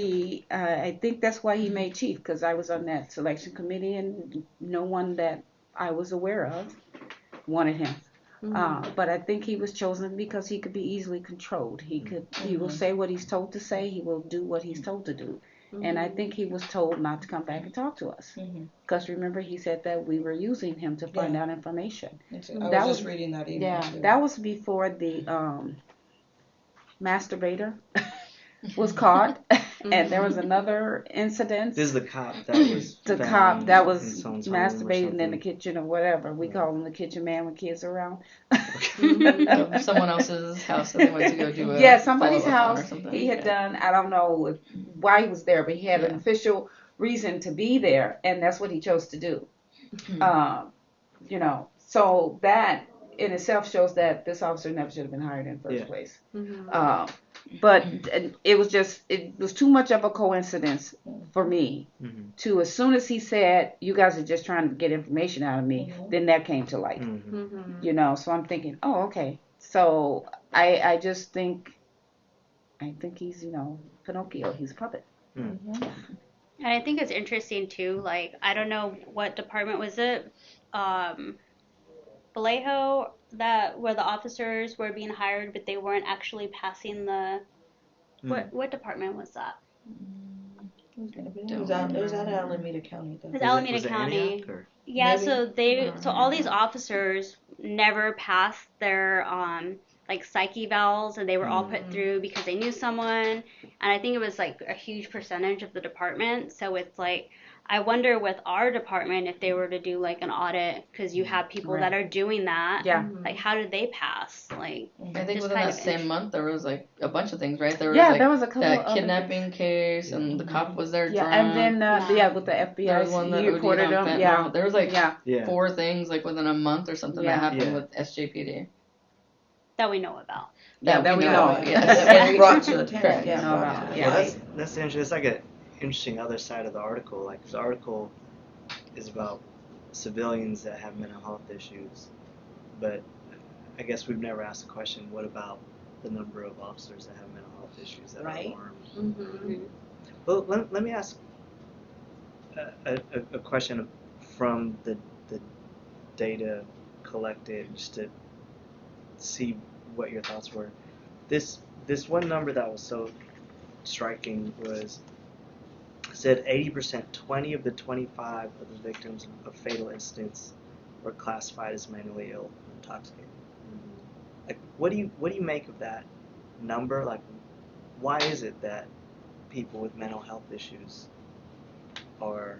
H: I think that's why he made chief, because I was on that selection committee and no one that I was aware of wanted him. But I think he was chosen because he could be easily controlled. He will say what he's told to say. He will do what he's told to do. And I think he was told not to come back and talk to us. Because remember, he said that we were using him to find out information.
I: I was just reading that email.
H: Yeah,
I: too.
H: that was before the masturbator was caught. And there was another incident.
D: This is the cop that was
H: The
D: found
H: cop that
D: in
H: was
D: someone's home or
H: masturbating in the
D: something.
H: kitchen or whatever. We call him the kitchen man when kids are around.
F: Someone else's house that they went to go do a
H: Yeah, somebody's
F: follow-up on or
H: house.
F: something.
H: He had done, I don't know why he was there, but he had an official reason to be there, and that's what he chose to do. So that in itself shows that this officer never should have been hired in the first place. But it was too much of a coincidence for me to, as soon as he said, you guys are just trying to get information out of me, then that came to light. So I'm thinking, oh, okay. So I just think he's, Pinocchio. He's a puppet.
E: And I think it's interesting too, like, I don't know what department was it, Vallejo, where the officers were being hired, but they weren't actually passing the, what department was that?
I: It was out of Alameda County, though.
E: It was Alameda
D: Was it
E: County.
D: Antioch, or?
E: Yeah,
I: Maybe.
E: so all these officers never passed their like psyche evals, and they were all put through because they knew someone, and I think it was like a huge percentage of the department. So it's like, I wonder with our department if they were to do like an audit, because you have people that are doing that.
H: Yeah.
E: Like, how did they pass? Like,
F: I think
E: just
F: within
E: kind
F: that
E: of
F: same month there was like a bunch of things, right? There was
H: Yeah,
F: like
H: there was a couple
F: that
H: of other
F: kidnapping case, and the cop was there
H: Yeah,
F: drunk.
H: and then with the
F: there
H: FBI,
F: was one that
H: he reported
F: OD'd on
H: him.
F: fentanyl.
H: Yeah,
F: There was like
D: Yeah.
F: 4 things like within a month or something
H: Yeah.
F: that happened
D: Yeah.
F: with SJPD.
E: that we know about.
H: that we know.
F: Yes.
I: Was brought to attention.
F: Correct.
I: Yeah,
H: No,
I: brought to
H: no,
I: attention.
H: yeah.
D: Well, that's interesting. It's like an interesting other side of the article. Like, the article is about civilians that have mental health issues, but I guess we've never asked the question: what about the number of officers that have mental health issues that
I: Right.
D: are armed? Well, let me ask a question from the data collected, just to see what your thoughts were. This one number that was so striking was, said 80%, 20 of the 25 of the victims of fatal incidents were classified as mentally ill, intoxicated. Like, what do you make of that number? Like, why is it that people with mental health issues are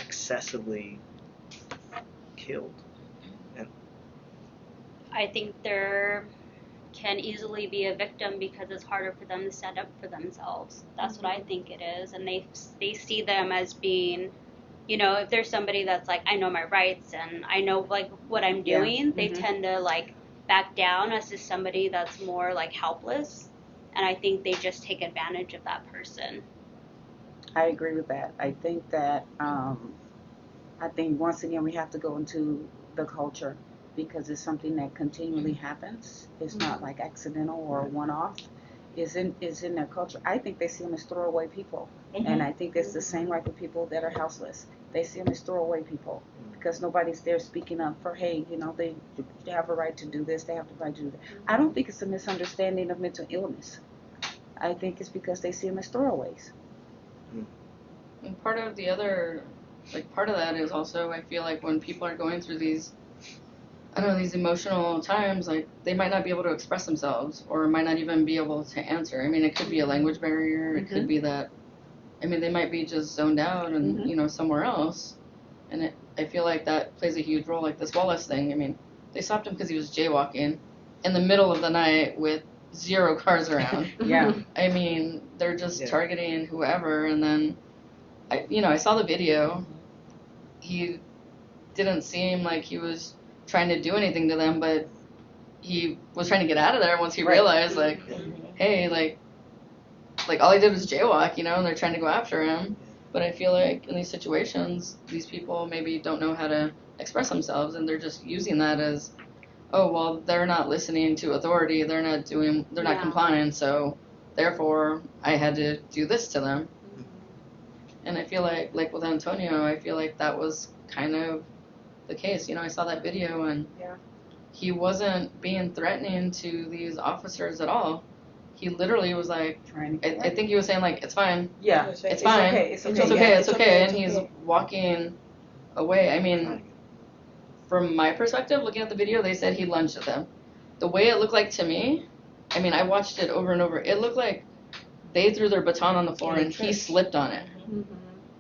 D: excessively killed? And
E: I think there can easily be a victim because it's harder for them to stand up for themselves. That's what I think it is, and they see them as being, if there's somebody that's like, I know my rights and I know like what I'm doing, they tend to like back down as just somebody that's more like helpless, and I think they just take advantage of that person.
H: I agree with that. I think that I think once again we have to go into the culture because it's something that continually happens. It's not like accidental or one off. It's in their culture. I think they see them as throwaway people, and I think it's the same like with people that are houseless. They see them as throwaway people because nobody's there speaking up for hey, they have a right to do this. They have the right to do that. I don't think it's a misunderstanding of mental illness. I think it's because they see them as throwaways.
F: And part of the other, part of that is also, I feel like when people are going through these, I don't know, these emotional times, they might not be able to express themselves or might not even be able to answer. I mean, it could be a language barrier. It could be that, they might be just zoned out and, somewhere else. And I feel like that plays a huge role, like this Wallace thing. They stopped him because he was jaywalking in the middle of the night with 0 cars around.
H: Yeah.
F: They're just targeting whoever, and then I saw the video. He didn't seem like he was trying to do anything to them, but he was trying to get out of there once he realized, hey, all he did was jaywalk, and they're trying to go after him. But I feel like in these situations, these people maybe don't know how to express themselves, and they're just using that as, oh, well, they're not listening to authority, they're not complying, so therefore I had to do this to them. And I feel like with Antonio, I feel like that was kind of the case. I saw that video, and he wasn't being threatening to these officers at all. He literally was like, I think he was saying, it's fine.
H: Yeah.
F: It's fine.
I: It's
F: okay. And he's walking away. From my perspective, looking at the video, they said he lunged at them. The way it looked like to me, I watched it over and over. It looked like they threw their baton on the floor and he slipped on it.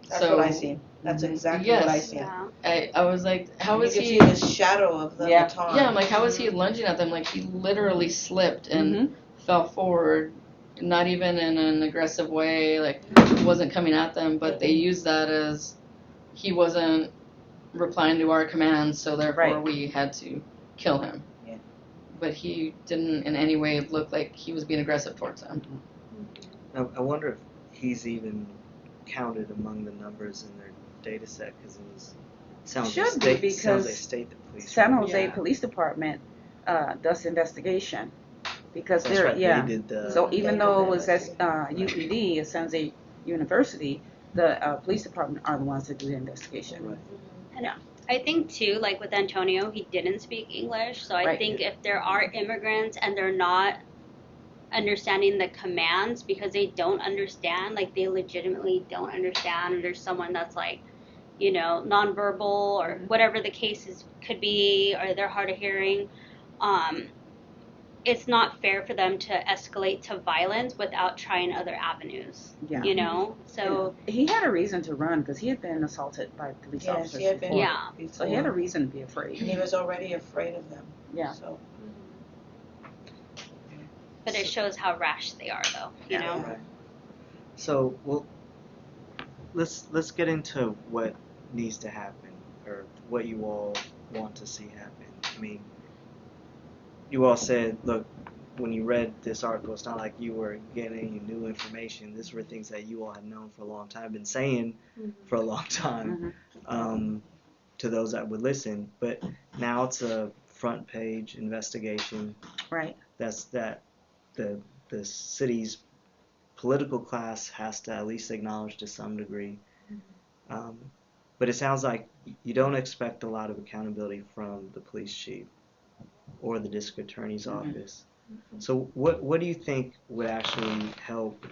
I: That's what I see. That's exactly what I see.
E: Yeah.
F: I was like, how is he?
I: You can see the shadow of the baton.
F: Yeah, I'm like, how is he lunging at them? He literally slipped and fell forward, not even in an aggressive way. Wasn't coming at them, but they used that as he wasn't replying to our commands, so therefore we had to kill him.
I: Yeah.
F: But he didn't in any way look like he was being aggressive towards them.
D: I wonder if he's even counted among the numbers in their data set because sounds like state the police.
H: San Jose Police Department does investigation because
D: That's
H: they're
D: right, they did
H: so even though it was UPD, San Jose University, the police department are the ones that do the investigation.
D: Right.
E: And I think too, like with Antonio, he didn't speak English, so I think if there are immigrants and they're not understanding the commands because they don't understand, they legitimately don't understand, or there's someone that's nonverbal or whatever the case could be, or they're hard of hearing, it's not fair for them to escalate to violence without trying other avenues.
H: Yeah.
E: So
H: he had a reason to run because he had been assaulted by police officers before.
E: Yeah.
H: So he had a reason to be afraid.
I: And he was already afraid of them.
H: Yeah.
I: So.
E: But it shows how rash they are, though. You know.
D: Right. So, let's get into what needs to happen, or what you all want to see happen. You all said, look, when you read this article, it's not like you were getting any new information. These were things that you all had known for a long time, been saying for a long time, to those that would listen. But now it's a front page investigation.
H: Right.
D: That the city's political class has to at least acknowledge to some degree. But it sounds like you don't expect a lot of accountability from the police chief or the district attorney's office. So what do you think would actually help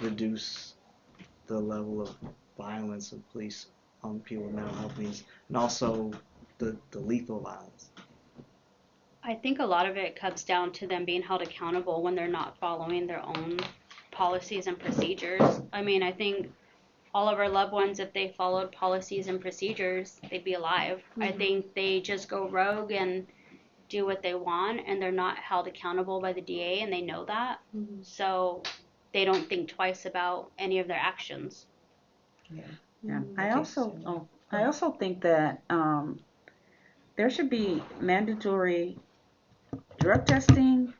D: reduce the level of violence of police on people with mental health needs, and also the lethal violence?
E: I think a lot of it comes down to them being held accountable when they're not following their own policies and procedures. I think all of our loved ones, if they followed policies and procedures, they'd be alive. I think they just go rogue and do what they want, and they're not held accountable by the DA, and they know that. So they don't think twice about any of their actions.
H: Yeah. I also think that there should be mandatory drug testing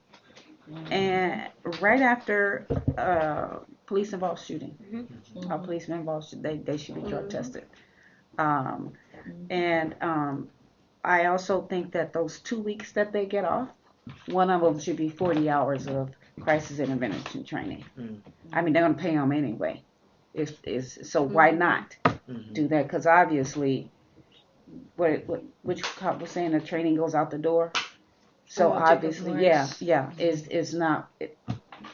H: and right after police involved shooting. All policemen involved, they should be drug tested. And I also think that those 2 weeks that they get off, one of them should be 40 hours of crisis intervention training. I mean, they're going to pay them anyway. So why not do that? Because obviously, which cop was saying the training goes out the door. So obviously, is not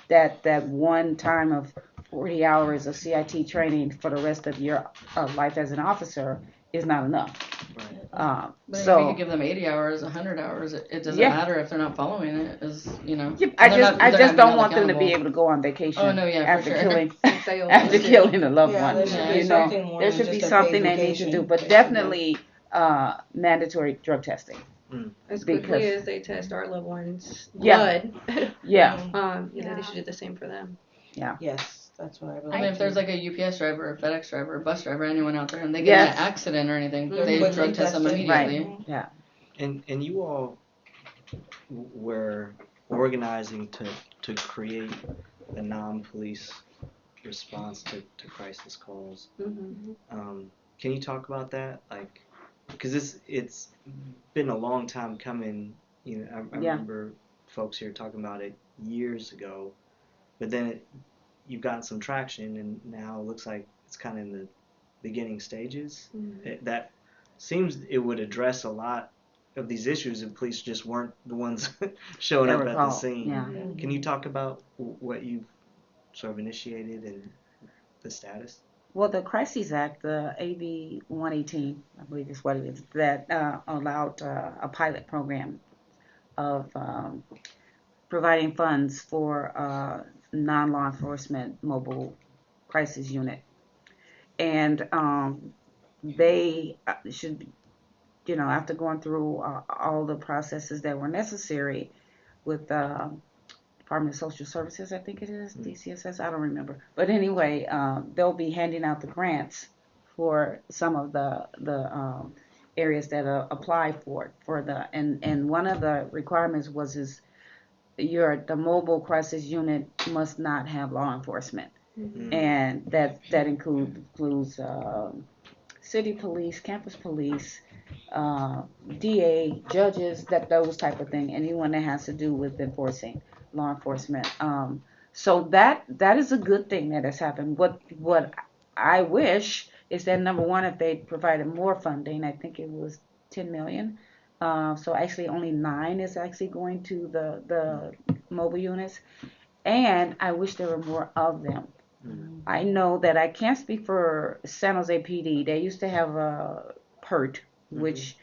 H: that one time of 40 hours of CIT training for the rest of your life as an officer is not enough.
F: But
H: So
F: if you could give them 80 hours, 100 hours, it doesn't
H: Yeah.
F: matter if they're not following it.
H: I just don't want them to be able to go on vacation
F: Oh, no, yeah, for
H: after
F: sure.
H: killing
G: Fail.
H: after killing a loved
I: Yeah,
H: one.
I: there should be
H: You know,
I: something more
H: there
I: than
H: should be
I: just a
H: something
I: paid
H: they need to do,
I: vacation.
H: but
I: There should
H: definitely mandatory drug testing.
G: As quickly
H: Because-
G: as they test our loved ones'
H: Yeah.
G: blood,
H: Yeah,
G: they should do the same for them.
I: Yes, that's what I
F: I
I: believe.
F: mean, if there's like a UPS driver, or FedEx driver, or bus driver, anyone out there, and they get
H: Yes.
F: in an accident or anything,
I: They're
F: they
I: quickly
F: drug test them
I: tested.
F: immediately.
H: right. Yeah.
D: And you all were organizing to create a non-police response to crisis calls. Can you talk about that? Like, because it's been a long time coming. You know, I
H: Yeah.
D: remember folks here talking about it years ago, but then you've gotten some traction, and now it looks like it's kind of in the beginning stages. That seems it would address a lot of these issues if police just weren't the ones showing up at the scene.
H: Yeah.
D: Can you talk about what you've sort of initiated and the status?
H: Well, the Crises Act, the AB 118, I believe is what it is, that allowed a pilot program of providing funds for non-law enforcement mobile crisis unit. And they should, after going through all the processes that were necessary with Department of Social Services, I think it is, DCSS, I don't remember. But anyway, they'll be handing out the grants for some of the areas that apply for and one of the requirements was the mobile crisis unit must not have law enforcement, and that includes city police, campus police, DA, judges, those type of thing, anyone that has to do with enforcing law enforcement. So that is a good thing that has happened. What I wish is that, number one, if they provided more funding, I think it was 10 million. So actually only 9 is actually going to the mobile units. And I wish there were more of them. I know that I can't speak for San Jose PD. They used to have a PERT, which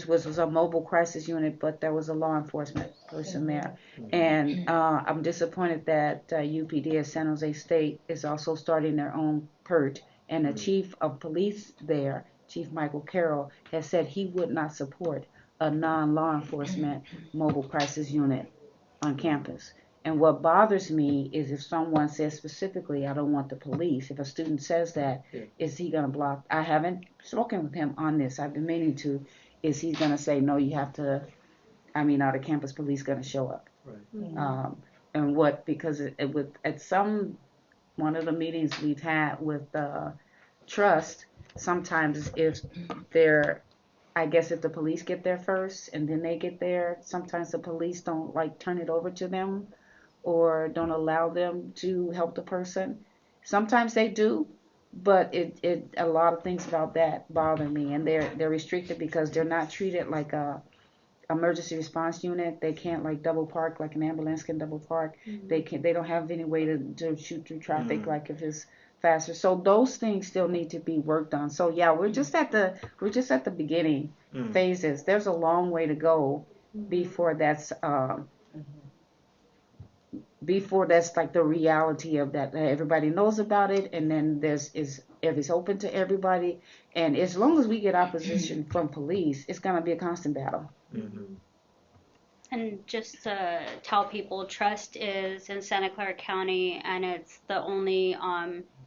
H: was a mobile crisis unit, but there was a law enforcement person there. And I'm disappointed that UPD at San Jose State is also starting their own PERT. And the chief of police there, Chief Michael Carroll, has said he would not support a non-law enforcement mobile crisis unit on campus. And what bothers me is if someone says specifically, I don't want the police. If a student says that, is he going to block? I haven't spoken with him on this. I've been meaning to. Is he going to say, no, you have to, are the campus police going to show up? Right. And what, because one of the meetings we've had with trust, sometimes if the police get there first and then they get there, sometimes the police don't turn it over to them or don't allow them to help the person. Sometimes they do, but a lot of things about that bother me, and they're restricted because they're not treated like a emergency response unit. They can't double park like an ambulance can double park. They don't have any way to shoot through traffic like if it's faster. So those things still need to be worked on. So yeah, we're just at the beginning phases. There's a long way to go before that's like the reality of that. Everybody knows about it, and then if it's open to everybody, and as long as we get opposition from police, it's gonna be a constant battle.
E: And just to tell people, Trust is in Santa Clara County, and it's the only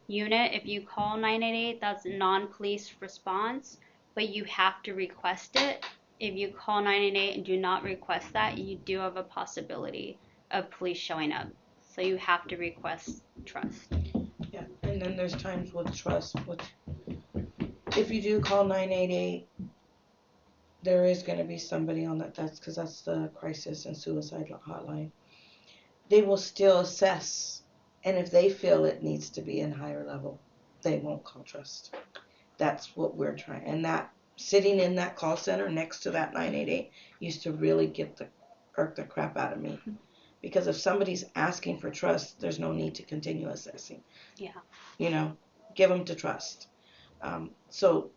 E: unit. If you call 988, that's non-police response, but you have to request it. If you call 988 and do not request that, you do have a possibility of police showing up. So you have to request trust.
I: Yeah, and then there's times with trust, which if you do call 988, there is going to be somebody on that. That's because that's the crisis and suicide hotline. They will still assess, and if they feel it needs to be in higher level, they won't call trust. That's what we're trying, and that sitting in that call center next to that 988 used to really irk the crap out of me. Because if somebody's asking for trust, there's no need to continue assessing.
E: Yeah.
I: You know, give them to trust. So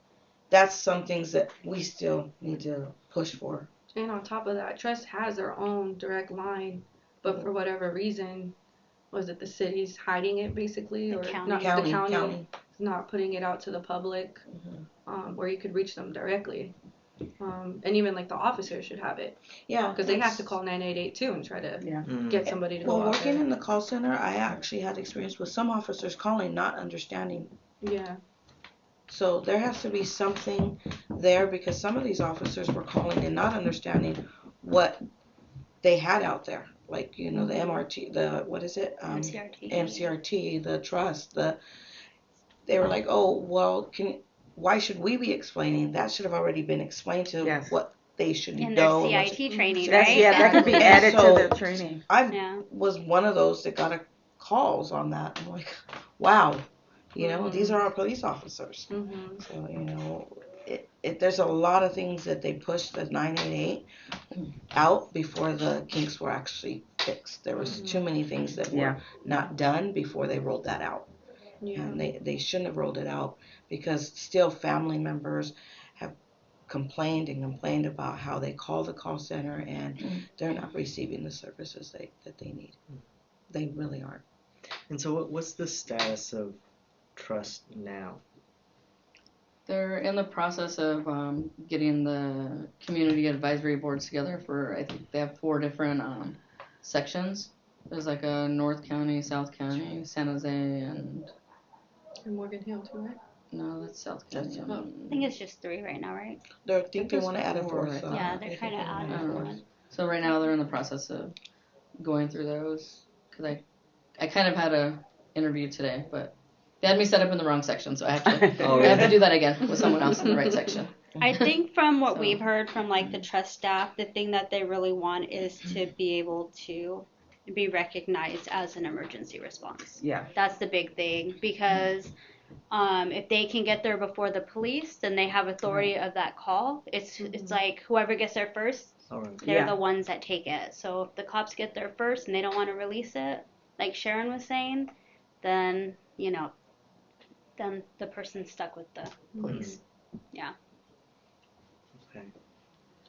I: that's some things that we still need to push for.
G: And on top of that, Trust has their own direct line, but for whatever reason, was it the city's hiding it basically,
E: The
G: or
E: county.
G: not
I: County.
G: the county is not putting it out to the public, where you could reach them directly. And even like the officers should have it.
I: Yeah.
G: Because they have to call 988 too and try to get somebody to go
I: Well,
G: out
I: working
G: there.
I: in the call center, I actually had experience with some officers calling, not understanding.
G: Yeah.
I: So there has to be something there because some of these officers were calling and not understanding what they had out there. Like, the MRT, what is it? MCRT, the trust, they were like, oh, well, why should we be explaining? That should have already been explained to what they should
E: In
I: know.
E: their CIT training,
H: That's,
E: right?
H: yeah, that could be added
I: So,
H: to the training.
I: I was one of those that got calls on that. I'm like, wow, these are our police officers. So, there's a lot of things that they pushed the 988 out before the kinks were actually fixed. There was too many things that were not done before they rolled that out.
G: Yeah.
I: And they shouldn't have rolled it out because still family members have complained about how they call the call center and they're not receiving the services that they need. They really aren't.
D: And so what's the status of trust now?
F: They're in the process of getting the community advisory boards together for, I think they have 4 different sections. There's like a North County, South County, San Jose, and
G: Morgan Hill too, right?
F: no, that's South County.
E: I think it's just 3 right now, right?
I: I think they want to add a 4th.
E: Yeah, they're trying to add another one.
F: So right now they're in the process of going through those because I kind of had a interview today, but they had me set up in the wrong section, so I have to I have to do that again with someone else in the right section.
E: I think from what we've heard from like the trust staff, the thing that they really want is to be able to be recognized as an emergency response.
H: Yeah.
E: That's the big thing because if they can get there before the police, then they have authority of that call. It's like whoever gets there first, they're the ones that take it. So if the cops get there first and they don't want to release it, like Sharon was saying, then then the person's stuck with the police. Yeah.
D: Okay.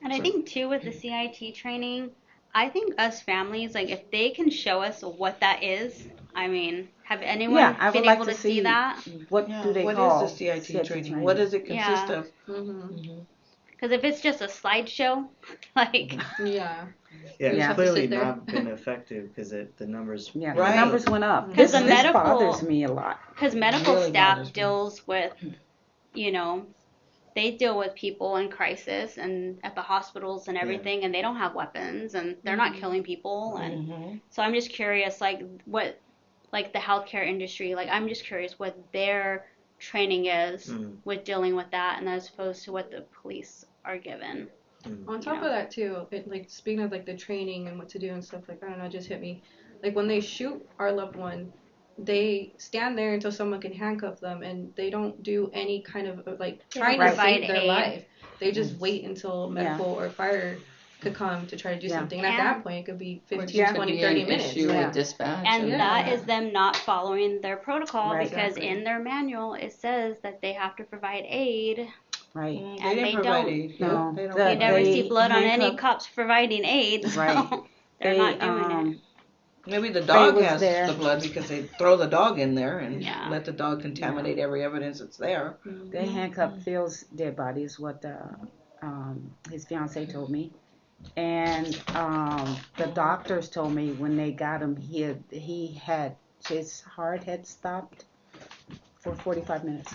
E: And I think too with the CIT training, I think us families, like if they can show us what that is, I mean, have anyone
H: I
E: been
H: would like
E: able
H: to
E: to see that?
H: What do they call?
I: What is the CIT training? What does it consist of?
E: Because if it's just a slideshow, like
G: Yeah.
D: Yeah,
E: Yeah.
D: it's clearly
G: Sit there.
D: not been effective because the numbers.
H: Yeah,
I: Right.
H: the numbers went up.
E: Because
H: This
E: the medical
H: bothers me a lot.
E: Because medical
I: Really
E: staff
I: bothers me.
E: deals with, they deal with people in crisis and at the hospitals and everything, and they don't have weapons and they're not killing people. And so I'm just curious, like what, like the healthcare industry, like I'm just curious what their training is with dealing with that, and as opposed to what the police are given.
G: On top of that too, like speaking of like the training and what to do and stuff, like I don't know, it just hit me. Like when they shoot our loved one, they stand there until someone can handcuff them, and they don't do any kind of like trying to
E: provide
G: save their
E: aid.
G: life. They just wait until medical or fire could come to try to do something. And at that point, it could be 15, 20, 30 minutes.
F: Issue with dispatch.
E: And that is them not following their protocol
H: Right.
E: because in their manual it says that they have to provide aid.
H: Right.
E: And
I: They didn't provide aid.
H: No.
I: They don't
E: You never
H: They
E: see blood on any
H: handcuff-
E: cops providing aid, so
H: Right.
E: they're not doing it.
I: Maybe the dog
H: was
I: has
H: there.
I: the blood because they throw the dog in there and
E: Yeah.
I: let the dog contaminate every evidence that's there.
H: They handcuffed Phil's dead body is what his fiance told me. And the doctors told me when they got him, he had his heart had stopped for 45 minutes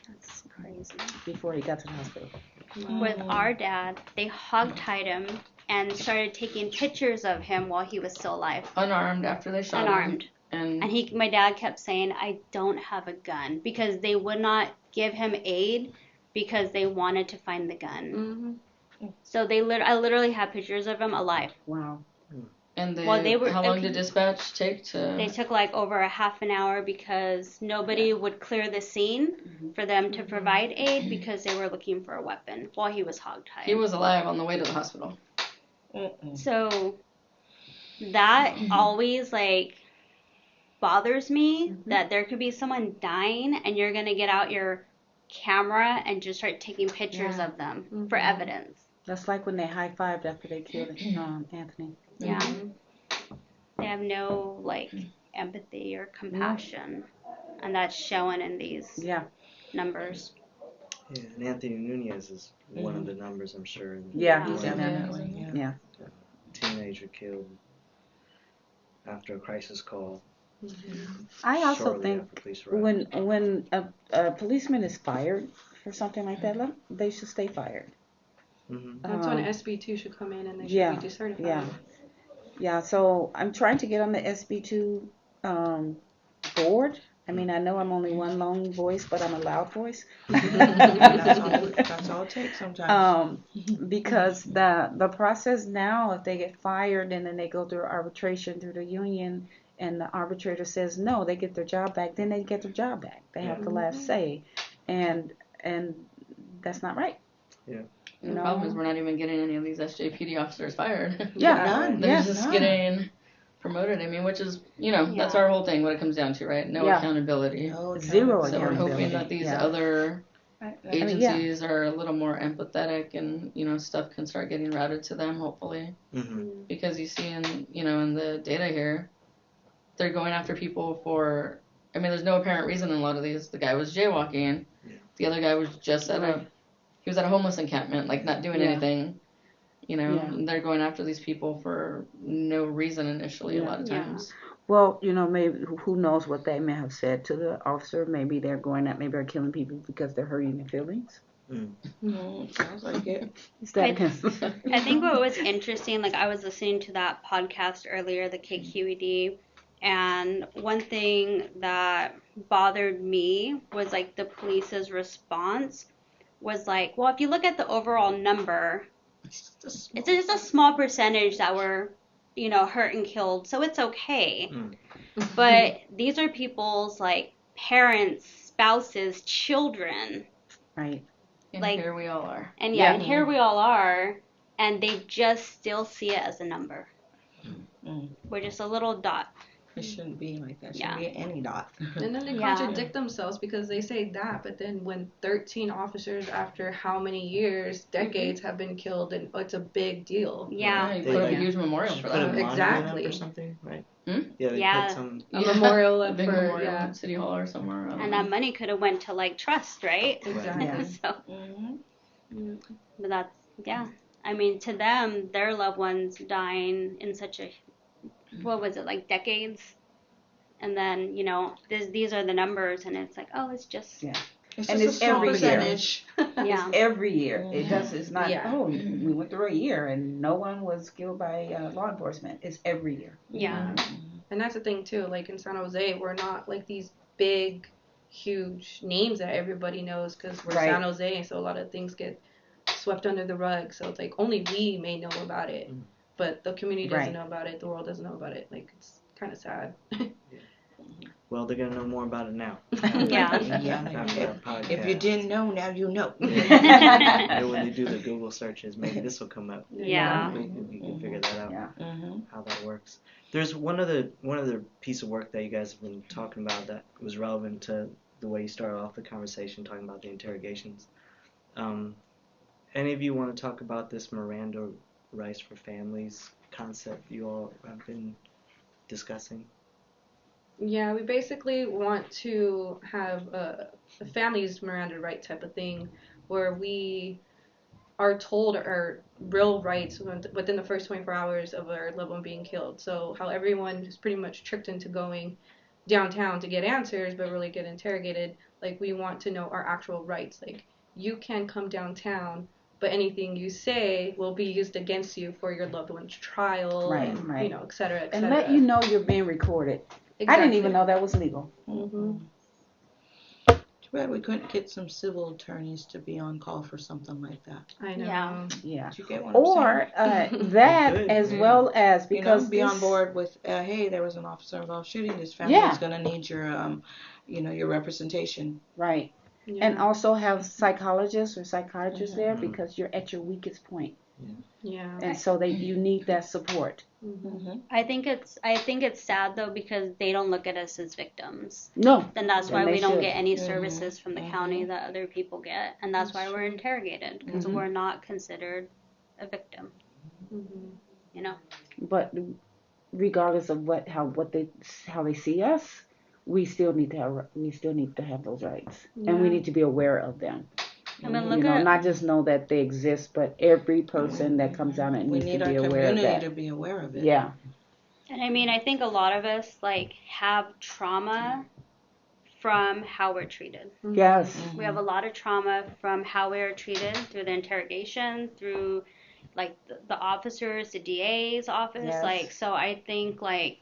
E: That's crazy.
H: before he got to the hospital.
E: With our dad, they hogtied him and started taking pictures of him while he was still alive,
F: Unarmed after they shot
E: unarmed.
F: him.
E: And my dad kept saying, I don't have a gun, because they would not give him aid because they wanted to find the gun. So I literally have pictures of him alive.
H: Wow.
F: And
E: Well, they were-
F: how long did dispatch take to?
E: They took like over a half an hour because nobody would clear the scene for them to provide aid because they were looking for a weapon while he was hogtied.
F: He was alive on the way to the hospital.
E: So that always like bothers me, that there could be someone dying and you're gonna get out your camera and just start taking pictures of them for evidence.
H: That's like when they high-fived after they killed Anthony.
E: Yeah. They have no like empathy or compassion, and that's showing in these numbers.
D: Yeah, and Anthony Nunez is one of the numbers, I'm sure.
H: Yeah,
E: he's
H: in that. Yeah.
D: Teenager killed after a crisis call.
H: I also
D: shortly
H: think
D: after police arrived.
H: when a policeman is fired for something like that, they should stay fired.
G: That's when SB2 should come in and they should be decertified.
H: Yeah, so I'm trying to get on the SB2 board. I mean, I know I'm only one lone voice, but I'm a loud voice.
I: That's all it takes sometimes.
H: Because the process now, if they get fired and then they go through arbitration through the union, and the arbitrator says no, they get their job back, then they get their job back. They have the last say, and that's not right.
D: Yeah.
F: The problem is we're not even getting any of these SJPD officers fired.
I: None.
F: They're just getting promoted. I mean, which is, that's our whole thing, what it comes down to, right? No accountability.
H: Zero
F: So we're
H: accountability.
F: hoping that these other agencies are a little more empathetic and, stuff can start getting routed to them, hopefully. Because you see in the data here, they're going after people for, I mean, there's no apparent reason in a lot of these. The guy was jaywalking. The other guy was just he was at a homeless encampment, like not doing anything. And they're going after these people for no reason initially a lot of times.
H: Well, maybe who knows what they may have said to the officer. Maybe they're killing people because they're hurting their feelings.
I: Sounds like it.
E: I think what was interesting, like I was listening to that podcast earlier, the KQED, and one thing that bothered me was like the police's response was like, well, if you look at the overall number, it's just a small percentage that were, hurt and killed, so it's okay. But these are people's like parents, spouses, children.
H: Right.
F: And
E: like,
F: here we all are.
E: And and here we all are, and they just still see it as a number. We're just a little dot.
I: It shouldn't be like that. It shouldn't be any dot.
G: And then they contradict themselves because they say that, but then when 13 officers after how many years, decades have been killed, and it's a big deal.
E: Yeah.
F: You put up a huge memorial for that.
G: Exactly.
D: Or something, right?
E: Yeah.
D: Put some,
G: A memorial
F: a big
G: for
F: memorial at City Hall or somewhere.
E: And that money could have went to like trust, right?
G: Exactly.
E: So, but that's I mean, to them, their loved ones dying in such a, what was it, like decades? And then, these are the numbers, and it's like, oh, it's just.
I: It's
H: and
I: just
H: it's
I: a small
H: every
I: percentage.
E: Yeah.
H: It's every year. It's not,
G: Yeah.
H: we went through a year and no one was killed by law enforcement. It's every year.
E: Yeah.
G: And that's the thing, too. Like, in San Jose, we're not, like, these big, huge names that everybody knows because we're San Jose, so a lot of things get swept under the rug. So it's like, only we may know about it, but the community doesn't know about it. The world doesn't know about it. Like, it's kind of sad.
D: Well, they're gonna know more about it now.
E: Yeah.
I: If you didn't know, now you know.
D: Maybe when they do the Google searches, maybe this will come up.
E: Yeah.
D: We can figure that out.
H: Yeah.
D: How that works. There's one other piece of work that you guys have been talking about that was relevant to the way you started off the conversation, talking about the interrogations. Any of you want to talk about this Miranda rights for families concept you all have been discussing?
G: Yeah, we basically want to have a family's Miranda right type of thing where we are told our real rights within the first 24 hours of our loved one being killed. So how everyone is pretty much tricked into going downtown to get answers but really get interrogated, like we want to know our actual rights. Like, you can come downtown but anything you say will be used against you for your loved one's trial,
H: Right,
G: and
H: right.
G: you know, et cetera, et
H: And
G: cetera.
H: let you know you're being recorded.
G: Exactly.
H: I didn't even know that was legal.
G: Mm-hmm.
I: Too bad we couldn't get some civil attorneys to be on call for something like that.
G: I know.
E: Yeah.
H: Yeah.
I: Did you get what I'm
H: Or
I: saying?
H: that
D: Good,
H: as
D: yeah.
H: well as
I: You know,
H: because
I: be on
H: this-
I: board with, hey, there was an officer involved shooting. This family
H: Yeah.
I: is going to need your, your representation.
H: Right.
G: Yeah.
H: And also have psychologists or psychiatrists there
D: Mhm.
H: because you're at your weakest point.
G: Yeah.
H: And so you need that support.
G: Mm-hmm.
E: I think it's sad though because they don't look at us as victims.
H: No.
E: Then that's
H: And
E: why
H: they
E: we don't
H: should.
E: get any
I: Mhm.
E: services from the county that other people get, and that's why we're interrogated because
H: Mhm.
E: we're not considered a victim.
G: Mm-hmm.
E: You know.
H: But regardless of how they see us, we still need to have those rights, and we
G: Yeah.
H: need to be aware of them.
E: I mean, look
H: You know,
E: at
H: not just know that they exist, but every person that comes out and
I: We
H: needs
I: need
H: to
I: our
H: be aware of
I: community
H: that.
I: to be aware of it.
H: Yeah.
E: And I mean, I think a lot of us like have trauma from how we're treated.
H: Yes.
E: We have a lot of trauma from how we were treated through the interrogation, through like the officers, the DA's office.
H: Yes.
E: Like, so I think like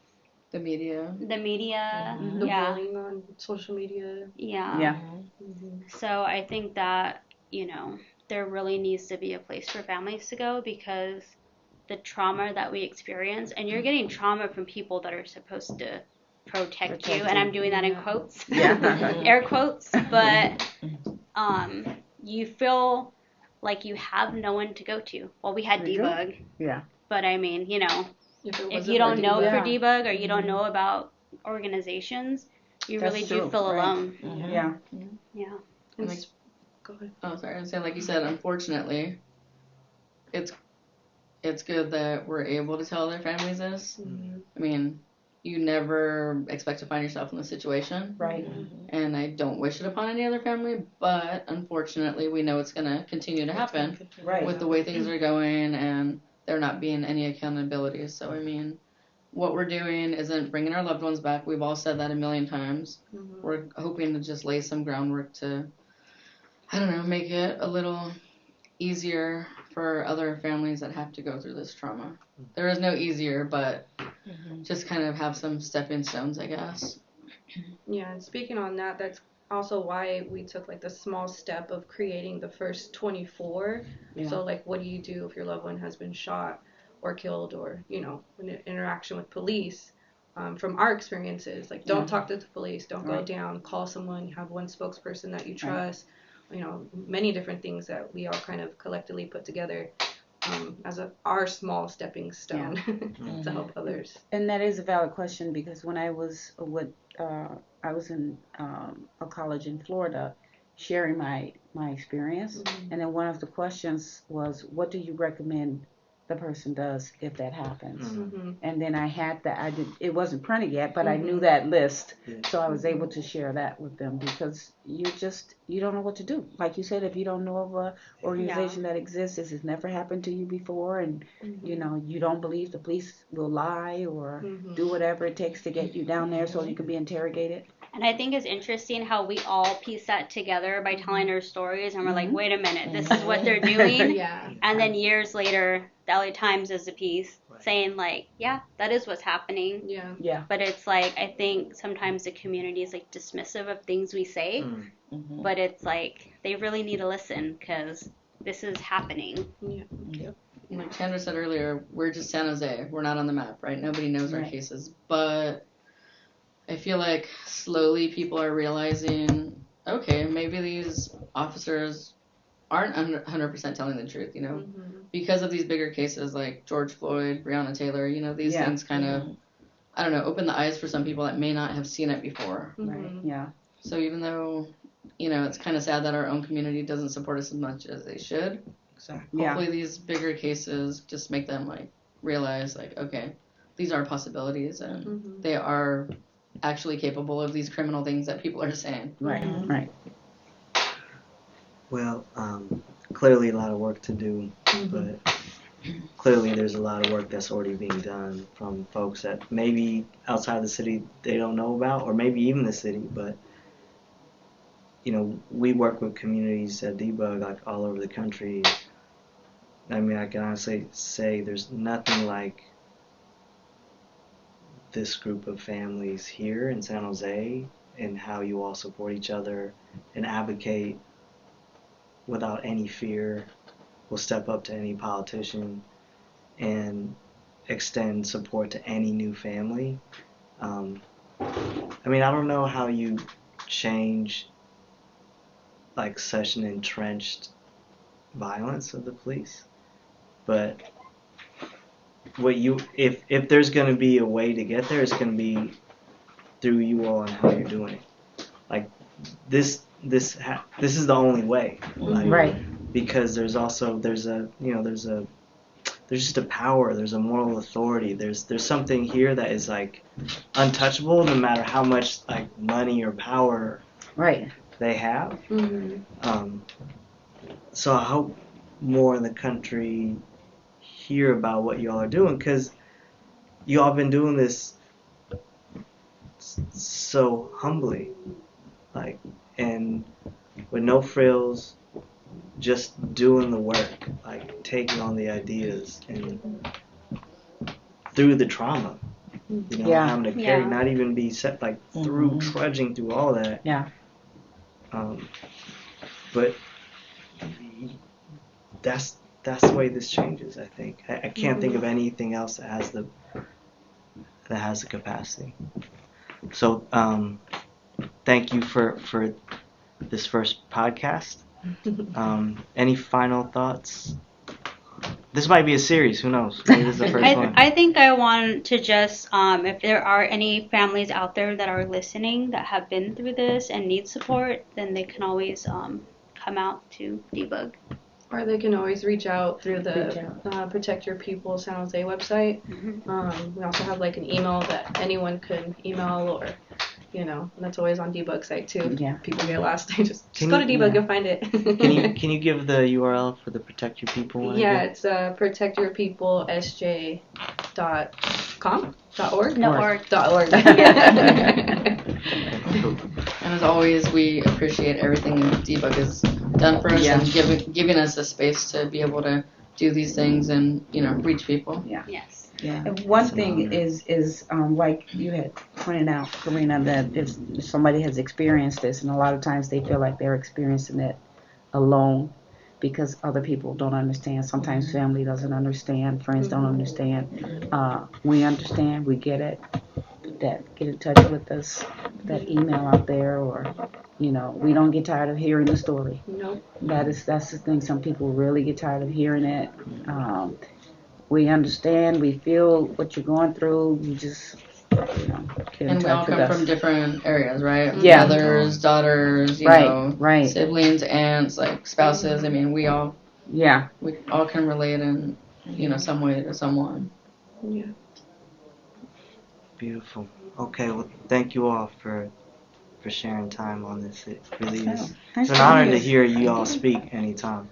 F: The media.
E: the media,
G: The
E: yeah,
G: bullying on social media.
E: yeah.
H: Yeah.
G: Mm-hmm.
E: So I think that, you know, there really needs to be a place for families to go because the trauma that we experience, and you're getting trauma from people that are supposed to protect you, and I'm doing that in quotes,
H: Yeah.
E: air quotes, but you feel like you have no one to go to. Well, we had
H: We do.
E: debug,
H: Yeah.
E: but I mean, you know,
G: If
E: if you don't know
H: Yeah.
E: for debug or you don't know about organizations, you
H: That's
E: really
H: true,
E: do feel
H: right.
E: alone.
H: Yeah.
E: Yeah.
F: And like,
G: Go ahead.
F: oh, sorry. I was saying, like you said, unfortunately, it's good that we're able to tell their families this.
G: Mm-hmm.
F: I mean, you never expect to find yourself in this situation,
H: Right.
F: and I don't wish it upon any other family. But unfortunately, we know it's gonna continue to happen
H: Right.
F: with the way things are going, and there not being any accountability. So I mean, what we're doing isn't bringing our loved ones back. We've all said that a million times.
G: Mm-hmm.
F: We're hoping to just lay some groundwork to, I don't know, make it a little easier for other families that have to go through this trauma. There is no easier, but just kind of have some stepping stones, I guess.
G: Yeah, and speaking on that, that's also why we took like the small step of creating the first 24.
H: Yeah.
G: So like, what do you do if your loved one has been shot or killed, or you know, an interaction with police? From our experiences, like don't talk to the police, don't go
H: Right.
G: down, call someone, have one spokesperson that you trust. You know, many different things that we all kind of collectively put together as our small stepping stone to help others.
H: And that is a valid question because when I was in a college in Florida, sharing my experience, and then one of the questions was, "What do you recommend the person does if that happens?"
G: Mm-hmm.
H: And then I had that. It wasn't printed yet, but I knew that list, so I was able to share that with them because you don't know what to do. Like you said, if you don't know of a organization that exists, this has never happened to you before, and you know you don't believe the police will lie or do whatever it takes to get you down there so you can be interrogated.
E: And I think it's interesting how we all piece that together by telling our stories, and we're like, wait a minute, this is what they're doing.
G: Yeah.
E: And then years later, the LA Times does a piece saying like, yeah, that is what's happening.
G: Yeah.
H: Yeah.
E: But it's like, I think sometimes the community is like dismissive of things we say, but it's like they really need to listen because this is happening.
G: Yeah.
F: Like Chandra said earlier, we're just San Jose. We're not on the map, right? Nobody knows our cases. But I feel like slowly people are realizing, okay, maybe these officers aren't 100% telling the truth, you know? Because of these bigger cases like George Floyd, Breonna Taylor, you know, these things kind of, I don't know, open the eyes for some people that may not have seen it before.
H: Right. Yeah.
F: So even though, you know, it's kind of sad that our own community doesn't support us as much as they should,
I: Exactly.
F: hopefully these bigger cases just make them, like, realize, like, okay, these are possibilities and they are actually capable of these criminal things that people are saying.
H: Right. Right.
D: Well, clearly a lot of work to do, but clearly there's a lot of work that's already being done from folks that maybe outside the city they don't know about, or maybe even the city, but you know, we work with communities that debug like all over the country, I mean, I can honestly say there's nothing like this group of families here in San Jose and how you all support each other and advocate without any fear, will step up to any politician and extend support to any new family. I mean, I don't know how you change like such an entrenched violence of the police, but if there's going to be a way to get there, it's going to be through you all and how you're doing it. Like this is the only way. Like,
H: Right.
D: Because there's just a power, there's a moral authority, there's something here that is like untouchable no matter how much like money or power
H: Right.
D: they have.
E: Mm-hmm.
D: So I hope more in the country hear about what y'all are doing, because y'all have been doing this so humbly, like, and with no frills, just doing the work, like taking on the ideas and through the trauma,
H: Yeah.
D: having to carry,
E: Yeah.
D: not even be set, like through trudging through all that.
H: Yeah.
D: But that's the way this changes. I think I can't think of anything else that has the capacity. So thank you for this first podcast. Any final thoughts? This might be a series. Who knows? Maybe this is the first one.
E: I think I want to just, if there are any families out there that are listening that have been through this and need support, then they can always come out to debug.
G: Or they can always reach out through the Protect Your People San Jose website. We also have like an email that anyone could email, or and that's always on debug site too.
H: Yeah.
G: People get lost. just go to debug, you'll find it.
D: Can you give the URL for the Protect Your People one?
G: Yeah,
D: again?
G: it's protectyourpeoplesj.com.org.
E: No,
H: Org.
G: .org.
F: And as always, we appreciate everything Debug has done for us and giving us a space to be able to do these things and reach people.
H: Yeah.
E: Yes.
H: Yeah. And one thing is like you had pointed out, Karina, that if somebody has experienced this, and a lot of times they feel like they're experiencing it alone because other people don't understand. Sometimes family doesn't understand, friends don't understand. We understand, we get it. Get in touch with us, that email out there, or we don't get tired of hearing the story.
G: Nope.
H: That's the thing. Some people really get tired of hearing it. We understand, we feel what you're going through. You just get in
F: And we all
H: touch with
F: come
H: us.
F: from different areas, right?
H: Yeah.
F: Mothers, daughters,
H: Right.
F: siblings, aunts, like spouses. I mean, we all can relate in some way to someone.
G: Yeah.
D: Beautiful. Okay, well, thank you all for sharing time on this. It really is. It's an honor to hear you all speak anytime.